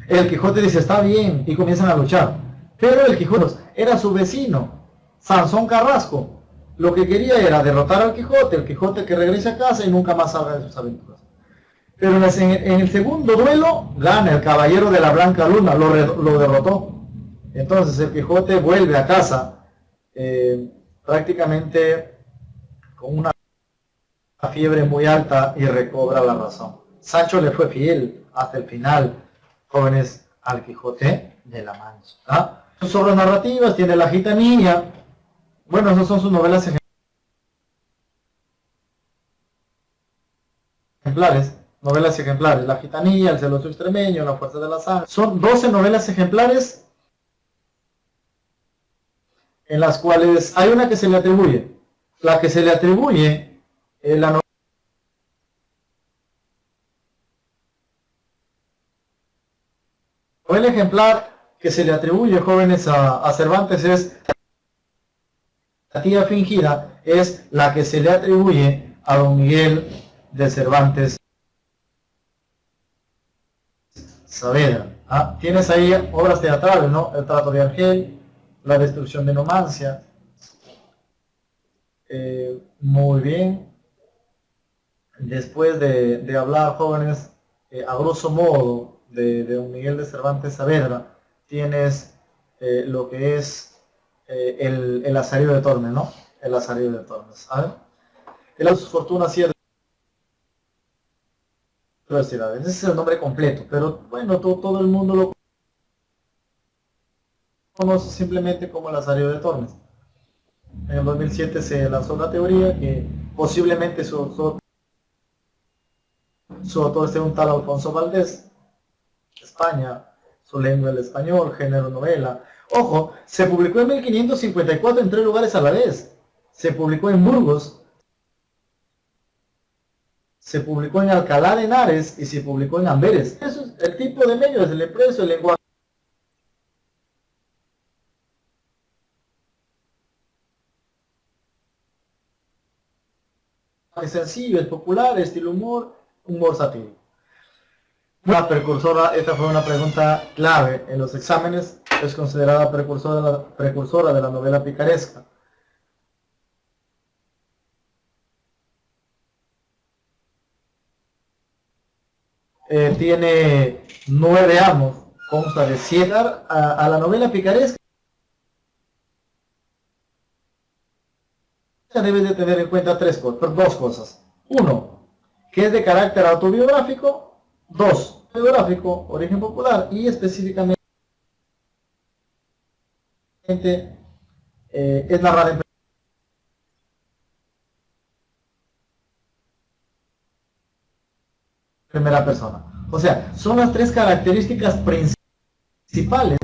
El Quijote dice, está bien, y comienzan a luchar. Pero el Quijote era su vecino, Sansón Carrasco. Lo que quería era derrotar al Quijote, el Quijote que regrese a casa y nunca más haga de sus aventuras. Pero en el segundo duelo, gana el caballero de la Blanca Luna, lo derrotó. Entonces el Quijote vuelve a casa, prácticamente con una fiebre muy alta y recobra la razón. Sancho le fue fiel hasta el final, jóvenes, al Quijote de la Mancha. Sus obras narrativas, tiene La Gitanilla. Bueno, esas son sus novelas ejemplares. Novelas ejemplares. La Gitanilla, El celoso extremeño, La fuerza de la sangre. Son 12 novelas ejemplares en las cuales hay una que se le atribuye. La que se le atribuye, la novela ejemplar que se le atribuye, jóvenes, a Cervantes es La tía fingida, es la que se le atribuye a don Miguel de Cervantes Saavedra. Tienes ahí obras teatrales, ¿no? El trato de Argel, La destrucción de Numancia. Muy bien. Después de hablar, jóvenes, a grosso modo, de don Miguel de Cervantes Saavedra, tienes lo que es el Lazarillo de Tormes, ¿no? El Lazarillo de Tormes, ¿sabes? El de sus fortunas y universidades. Ese es el nombre completo, pero bueno, todo el mundo lo conoce simplemente como el Lazarillo de Tormes. En el 2007 se lanzó la teoría que posiblemente su autor sea un tal Alfonso Valdés, España, su lengua el español, género novela. Ojo, se publicó en 1554 en 3 lugares a la vez. Se publicó en Burgos, se publicó en Alcalá de Henares y se publicó en Amberes. Eso es el tipo de medios, el impreso, el lenguaje sencillo, es popular, estilo humor satírico. Una precursora, esta fue una pregunta clave en los exámenes, es considerada precursora de la novela picaresca. Tiene 9 amos, consta de 7 a la novela picaresca. Debes de tener en cuenta dos cosas. Uno, que es de carácter autobiográfico. Dos, biográfico, origen popular y específicamente es narrada en primera persona. O sea, son las 3 características principales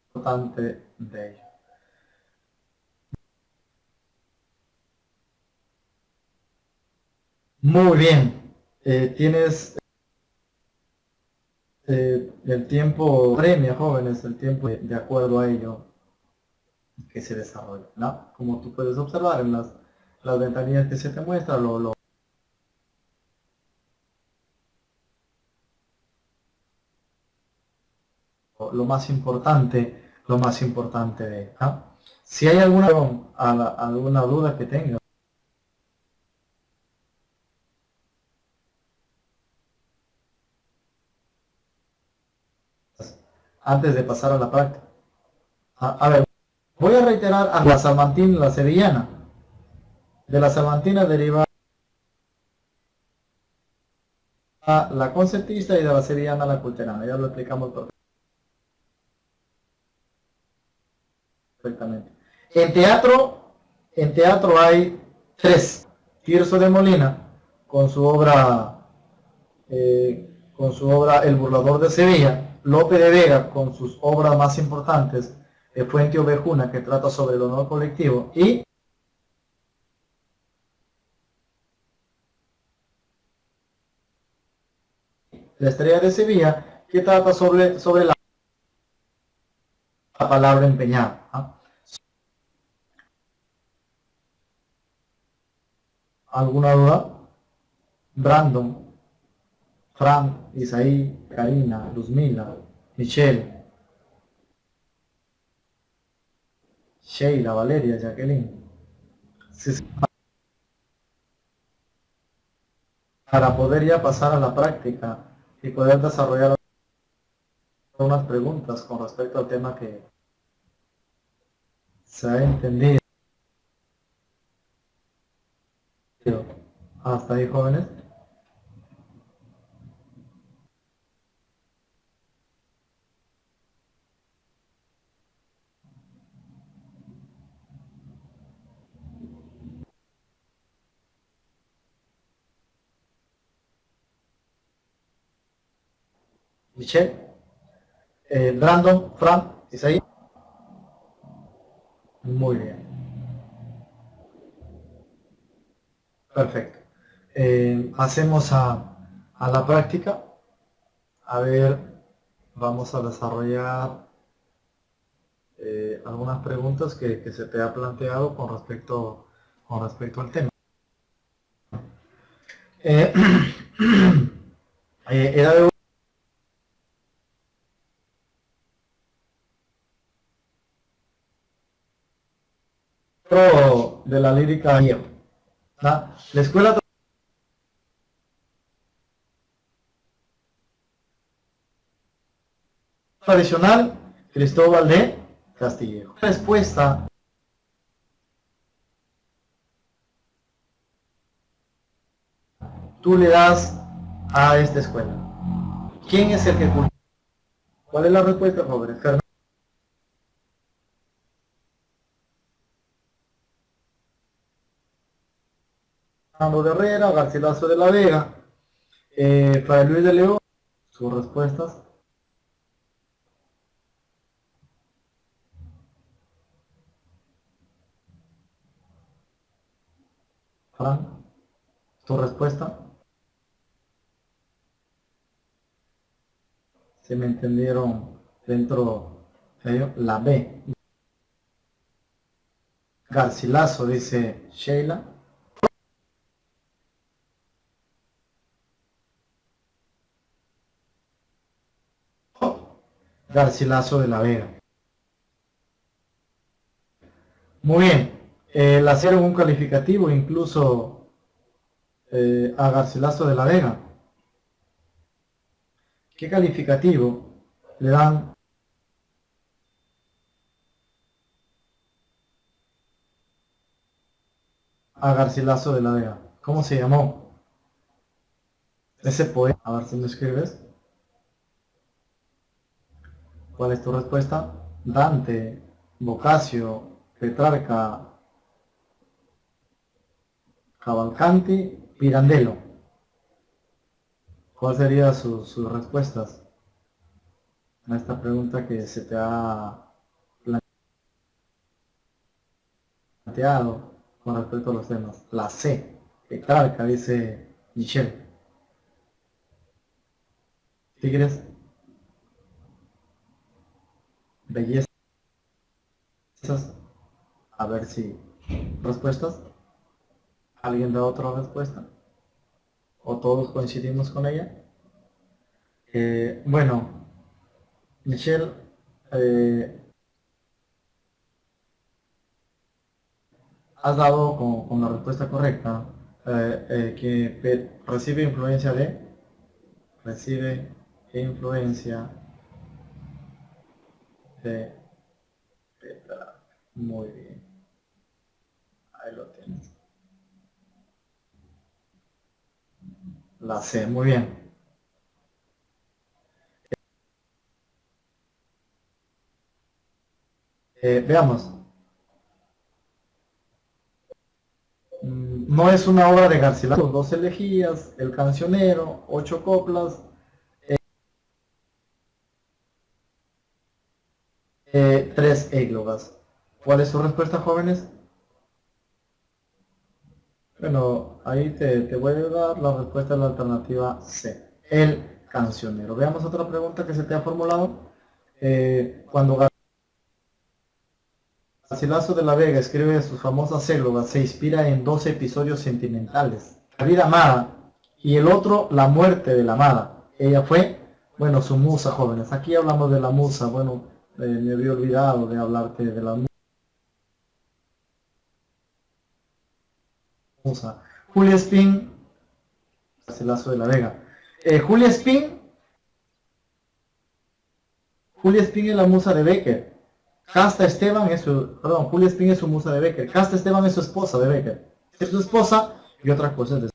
importantes de ello. Muy bien. Tienes el tiempo premia, jóvenes, el tiempo de acuerdo a ello que se desarrolla, ¿no? Como tú puedes observar en las ventanillas que se te muestran, lo más importante de, ¿ah? Si hay alguna duda que tenga antes de pasar a la práctica. A ver, voy a reiterar a la salmantina y la sevillana. De la salmantina deriva a la concertista y de la sevillana a la culterana. Ya lo explicamos perfectamente. En teatro hay 3. Tirso de Molina, con su obra El burlador de Sevilla. Lope de Vega, con sus obras más importantes, Fuente Ovejuna, que trata sobre el honor colectivo, y La estrella de Sevilla, que trata sobre la palabra empeñada. ¿Alguna duda? Brandon, Frank, Isaí, Karina, Luzmila, Michelle, Sheila, Valeria, Jacqueline. Para poder ya pasar a la práctica y poder desarrollar unas preguntas con respecto al tema que se ha entendido. Hasta ahí, jóvenes. Michelle, Brandon, Frank, Isaí. Muy bien. Perfecto. Pasemos a la práctica. A ver, vamos a desarrollar algunas preguntas que se te ha planteado con respecto al tema. Eh, Edad de oro de la lírica griega. ¿No? La escuela tradicional, Cristóbal de Castillejo. Respuesta, tú le das a esta escuela. ¿Quién es el que cultiva? ¿Cuál es la respuesta, jóvenes? Fernando de Herrera, Garcilaso de la Vega, Fray Luis de León. Sus respuestas. Fran, tu respuesta. Si me entendieron dentro de ello, la B. Garcilaso, dice Sheila. Garcilaso de la Vega. Muy bien. La hicieron un calificativo incluso a Garcilaso de la Vega. ¿Qué calificativo le dan a Garcilaso de la Vega? ¿Cómo se llamó ese poeta? A ver si me escribes. ¿Cuál es tu respuesta? Dante, Boccaccio, Petrarca, Cavalcanti, Pirandello. ¿Cuál serían sus respuestas a esta pregunta que se te ha planteado con respecto a los temas? La C, Petrarca, dice Michelle. Tigres, bellezas, a ver si respuestas. ¿Alguien da otra respuesta? ¿O todos coincidimos con ella? Bueno, Michelle, has dado con la respuesta correcta, que recibe influencia recibe influencia de Petrarca. Muy bien, ahí lo tienes. La C, muy bien. Veamos. No es una obra de Garcilaso, dos elegías, el cancionero, 8 coplas, 3 églogas. ¿Cuál es su respuesta, jóvenes? Bueno, ahí te voy a dar la respuesta de la alternativa C, el cancionero. Veamos otra pregunta que se te ha formulado. Cuando Garcilaso de la Vega escribe sus famosas églogas, se inspira en 2 episodios sentimentales. La vida amada y el otro, la muerte de la amada. Ella fue, bueno, su musa, jóvenes. Aquí hablamos de la musa. Bueno, me había olvidado de hablarte de la musa. Julia Spin, Garcilaso de la Vega. Julia Spin es la musa de Becker. Casta Esteban es su, perdón, Julia Spin es su musa de Becker. Casta Esteban es su esposa de Becker. Es su esposa y otra cosa es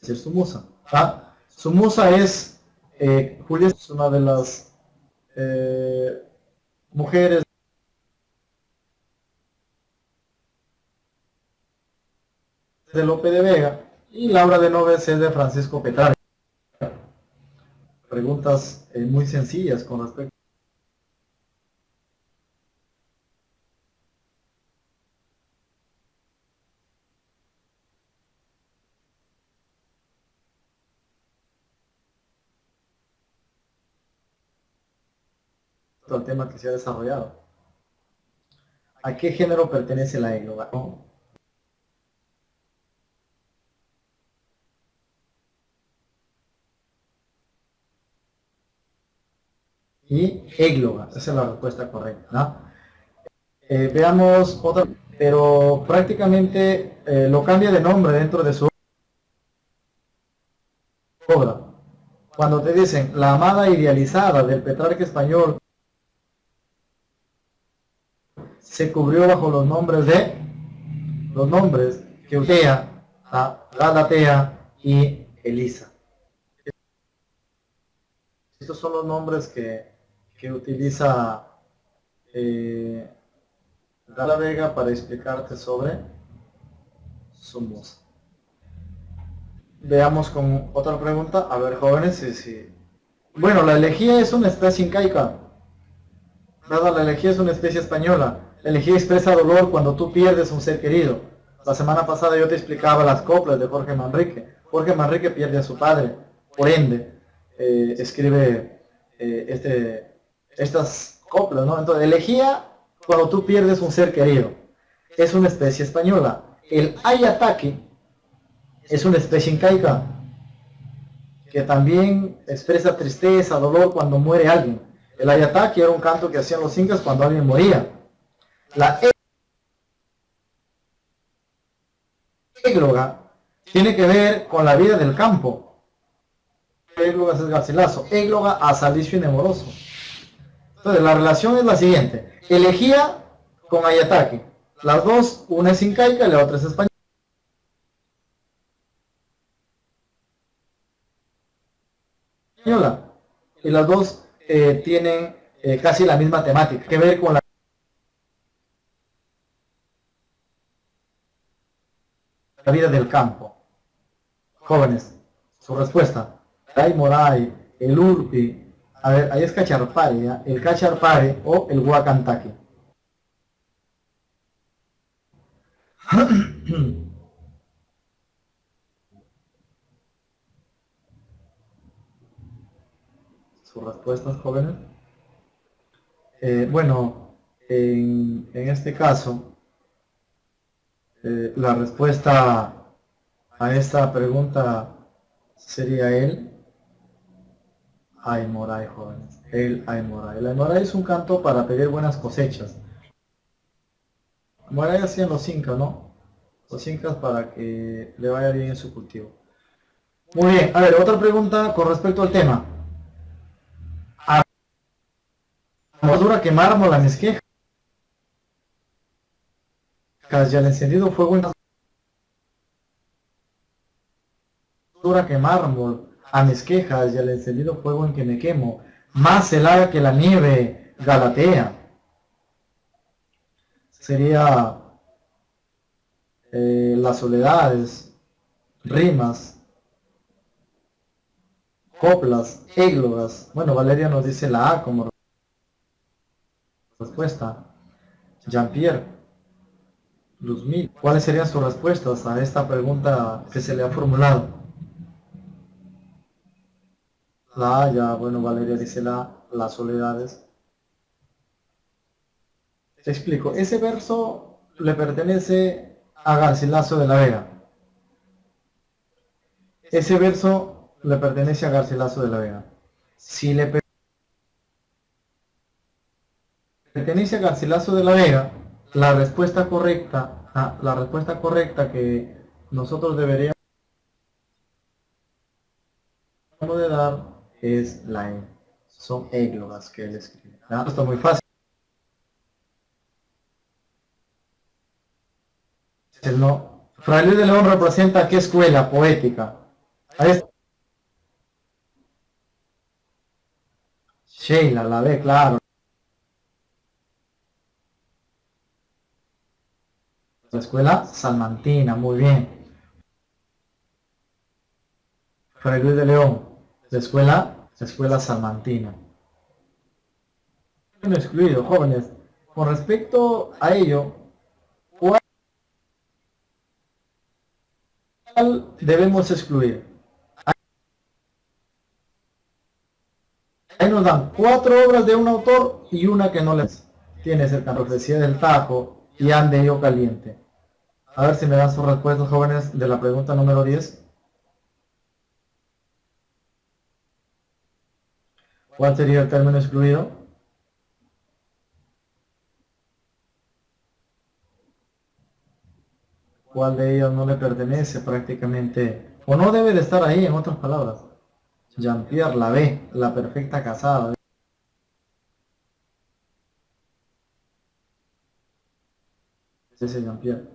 decir su musa. ¿Ah? Su musa es, Julia es una de las mujeres de Lope de Vega y la obra de Nobel es de Francisco Petrarca. Preguntas muy sencillas con respecto al tema que se ha desarrollado. ¿A qué género pertenece la égloga? ¿No? y égloga. Esa es la respuesta correcta, ¿no? Veamos otra, pero prácticamente lo cambia de nombre dentro de su obra. Cuando te dicen la amada idealizada del Petrarca español se cubrió bajo los nombres que Eutea, Galatea y Elisa. Estos son los nombres que utiliza la Vega para explicarte sobre su musa. Veamos con otra pregunta. A ver, jóvenes, si. Bueno, la elegía es una especie incaica. La elegía es una especie española. La elegía expresa dolor cuando tú pierdes un ser querido. La semana pasada yo te explicaba las coplas de Jorge Manrique. Jorge Manrique pierde a su padre. Por ende, escribe estas coplas, ¿no? Entonces, elegía cuando tú pierdes un ser querido. Es una especie española. El ayataki es una especie incaica que también expresa tristeza, dolor cuando muere alguien. El ayataki era un canto que hacían los incas cuando alguien moría. La égloga tiene que ver con la vida del campo. Égloga es Garcilaso. Égloga a Salicio y Nemoroso. Entonces la relación es la siguiente. Elegía con ayataki. Las dos, una es incaica y la otra es española. Y las dos tienen casi la misma temática, que ver con la vida del campo. Jóvenes, su respuesta. Hay Moray, el Urpi, a ver, ahí es Cacharpare, ¿ya? El Cacharpare o el Huacantaqui. Sus respuestas, jóvenes. Bueno, en este caso, la respuesta a esta pregunta sería el Aymoray, jóvenes. El Aymoray. El Aymoray es un canto para pedir buenas cosechas. Moray hacían los incas, ¿no? Los incas para que le vaya bien en su cultivo. Muy bien, a ver, otra pregunta con respecto al tema. Más dura que mármol a mis quejas, y al encendido fuego en dura que mármol a mis quejas y al encendido fuego en que me quemo, más helada que la nieve Galatea. Sería las soledades, rimas, coplas, églogas. Bueno, Valeria nos dice la A como respuesta. Jean-Pierre, Luzmil, ¿cuáles serían sus respuestas a esta pregunta que se le ha formulado? La A, ya, bueno, Valeria dice las soledades. Te explico, ese verso le pertenece a Garcilaso de la Vega. Ese verso le pertenece a Garcilaso de la Vega. Si le pertenece a Garcilaso de la Vega, la respuesta correcta que nosotros deberíamos de dar es la E. Son églogas que él escribe. Esto está muy fácil. No. Fray Luis de León representa qué escuela poética. Ahí está. Sheila, la B, claro. La escuela salmantina, muy bien. Fray Luis de León, la escuela salmantina. Excluido, jóvenes. Con respecto a ello, ¿cuál debemos excluir? Ahí nos dan 4 obras de un autor y una que no les tiene cerca, Profecía del Tajo y Ande yo caliente. A ver si me dan sus respuestas, jóvenes, de la pregunta número 10. ¿Cuál sería el término excluido? ¿Cuál de ellos no le pertenece prácticamente? O no debe de estar ahí, en otras palabras. Jean-Pierre la B, la perfecta casada. Ese Jean-Pierre.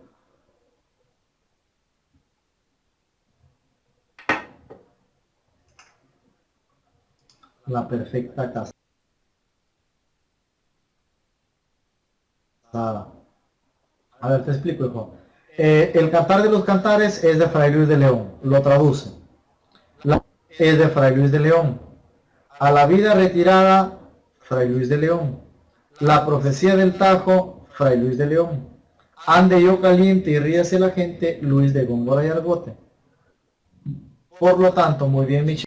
La perfecta casada. A ver, te explico, hijo. El Cantar de los Cantares es de Fray Luis de León. Lo traduce. La es de Fray Luis de León. A la vida retirada, Fray Luis de León. La profecía del Tajo, Fray Luis de León. Ande yo caliente y ríase la gente, Luis de Góngora y Argote. Por lo tanto, muy bien, Michelle.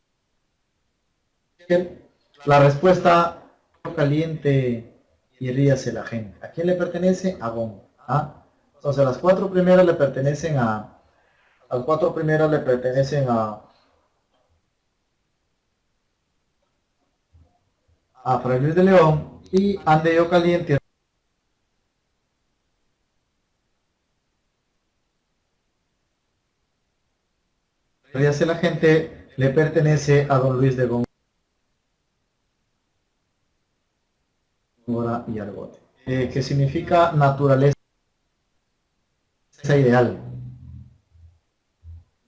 La respuesta, yo caliente y ríase la gente. ¿A quién le pertenece? A Góngora. ¿Ah? Entonces las cuatro primeras le pertenecen las cuatro primeras le pertenecen a Fray Luis de León y Ande yo caliente y ríase la gente le pertenece a don Luis de Góngora y Argote. Que significa naturaleza ideal.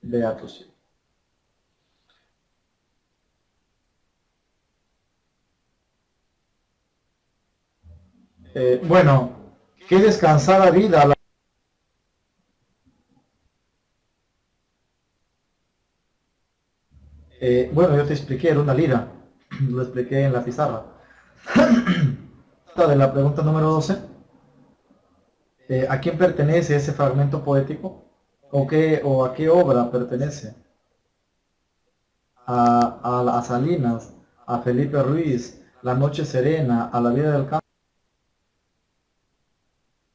Beatus. Bueno, qué descansada vida. Bueno, yo te expliqué, era una lira. Lo expliqué en la pizarra. De la pregunta número 12. ¿A quién pertenece ese fragmento poético? ¿O a qué obra pertenece? A Salinas, a Felipe Ruiz, La Noche Serena, a La Vida del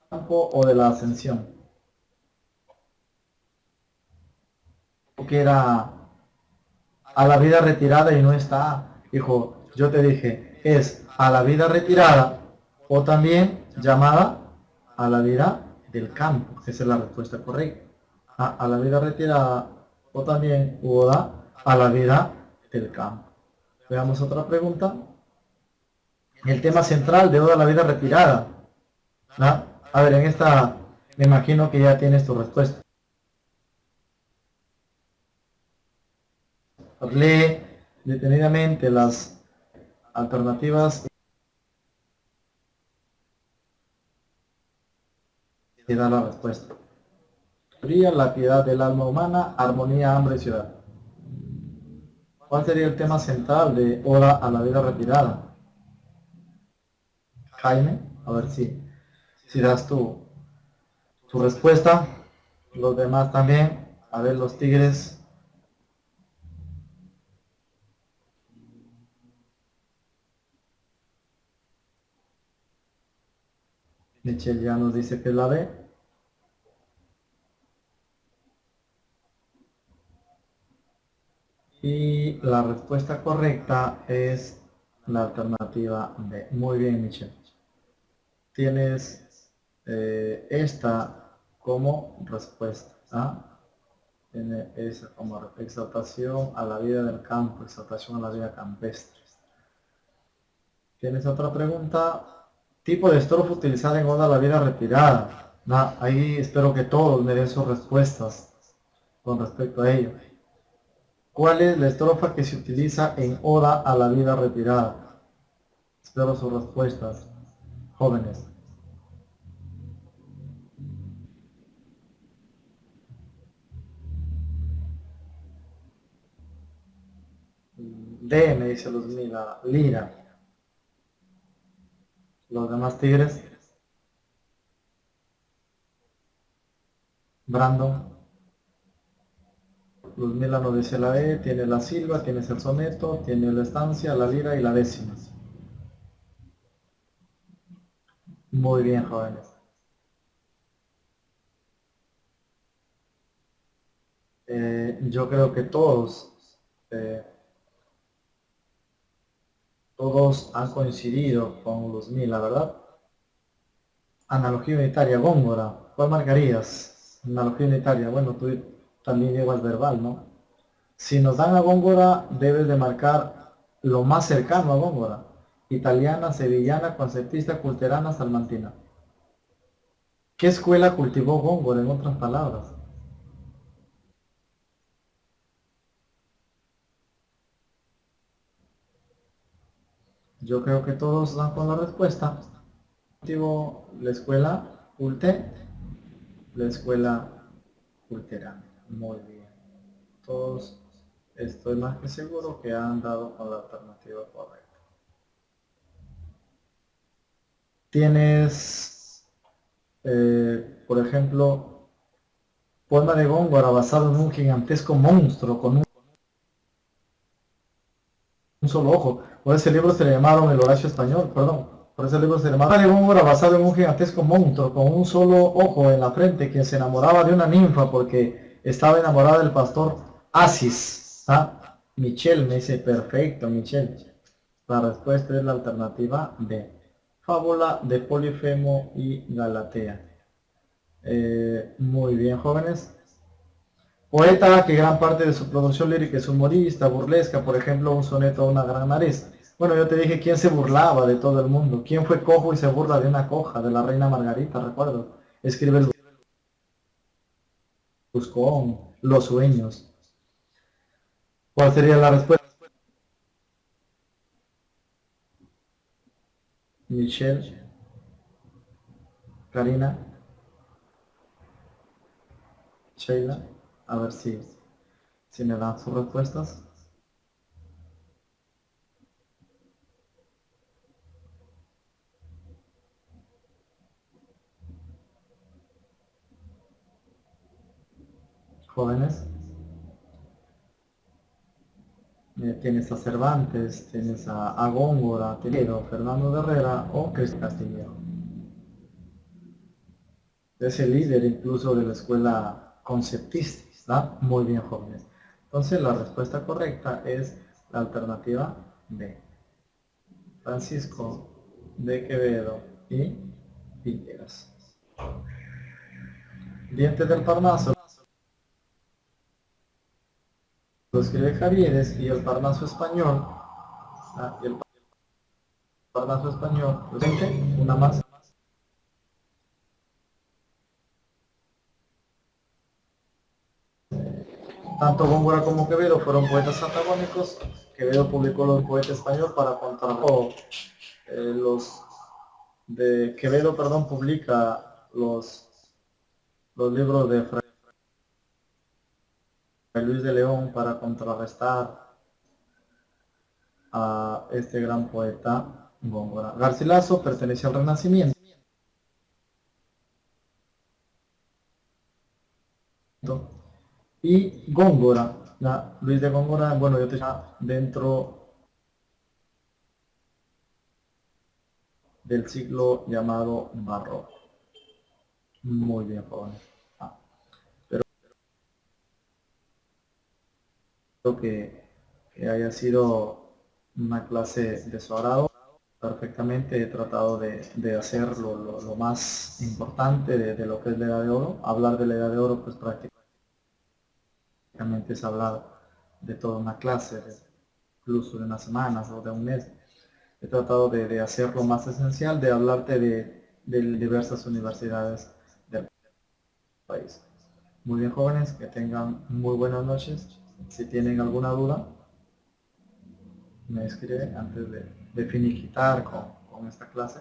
Campo o de la Ascensión. Que era a la vida retirada y no está. Hijo, yo te dije, es a la vida retirada o también llamada a la vida del campo. Esa es la respuesta correcta. A la vida retirada o también oda a la vida del campo. Veamos otra pregunta. El tema central de oda a la vida retirada. ¿No? A ver, en esta me imagino que ya tienes tu respuesta. Lee detenidamente las alternativas y da la respuesta. La piedad del alma humana, armonía, hambre y ciudad. ¿Cuál sería el tema central de Oda a la vida retirada? Jaime, a ver si das tu respuesta. Los demás también. A ver, los tigres. Michelle ya nos dice que es la B. Y la respuesta correcta es la alternativa B. Muy bien, Michelle. Tienes esta como respuesta. ¿Ah? Tiene esa como exaltación a la vida del campo, exaltación a la vida campestre. ¿Tienes otra pregunta? Tipo de estrofa utilizada en Oda a la vida retirada. Ahí espero que todos me den sus respuestas con respecto a ello. ¿Cuál es la estrofa que se utiliza en Oda a la vida retirada? Espero sus respuestas, jóvenes. D, me dice Luzmila, Lira. Los demás tigres. Brandon. Luzmila nos dice la E, tiene la silva, tienes el soneto, tiene la estancia, la lira y la décima. Muy bien, jóvenes. Yo creo que todos Todos han coincidido con Luzmila, ¿verdad? Analogía unitaria, Góngora. ¿Cuál marcarías? Analogía unitaria. Bueno, tú también llevas verbal, ¿no? Si nos dan a Góngora, debes de marcar lo más cercano a Góngora. Italiana, sevillana, concertista, culterana, salmantina. ¿Qué escuela cultivó Góngora, en otras palabras? Yo creo que todos dan con la respuesta. Cultivó la escuela Culte, la escuela culterana. Muy bien. Todos estoy más que seguro que han dado con la alternativa correcta. Tienes, por ejemplo, poema de Góngora basado en un gigantesco monstruo con un solo ojo. Por ese libro se le llamaron el Horacio Español, perdón. Por ese libro se le llamaba de Góngora basado en un gigantesco monstruo con un solo ojo en la frente, quien se enamoraba de una ninfa porque estaba enamorada del pastor Asis. ¿Ah? Michelle me dice, perfecto, Michelle. La respuesta es la alternativa B. Fábula de Polifemo y Galatea. Muy bien, jóvenes. Poeta que gran parte de su producción lírica es humorista, burlesca, por ejemplo, un soneto a una gran nariz. Bueno, yo te dije quién se burlaba de todo el mundo. ¿Quién fue cojo y se burla de una coja? De la reina Margarita, recuerdo. Escribe el Buscón, los sueños. ¿Cuál sería la respuesta? Michelle, Karina, Sheila. A ver si me dan sus respuestas. Jóvenes. Tienes a Cervantes, tienes a Góngora, Telero, Fernando de Herrera o Cristian Castillejo. Es el líder incluso de la escuela conceptista, ¿está? Muy bien, jóvenes. Entonces la respuesta correcta es la alternativa B. Francisco de Quevedo y Villegas. Dientes del Parnaso lo escribe Javieres y el Parnaso español. Y el Parnaso español, una más. Tanto Góngora como Quevedo fueron poetas antagónicos. Quevedo publicó los poetas español para contrarrestar los de Quevedo, perdón, publica los libros de Fray Luis de León para contrarrestar a este gran poeta Góngora. Garcilaso pertenece al Renacimiento y Góngora, Luis de Góngora, bueno, yo te dentro del siglo llamado Barroco. Muy bien, jóvenes. Espero que haya sido una clase de su agrado. Perfectamente he tratado de hacer lo más importante de lo que es la Edad de Oro. Hablar de la Edad de Oro pues prácticamente es hablar de toda una clase, incluso de unas semanas o de un mes. He tratado de hacer lo más esencial, de hablarte de diversas universidades del país. Muy bien, jóvenes, que tengan muy buenas noches. Si tienen alguna duda, me escribe antes de finiquitar con esta clase.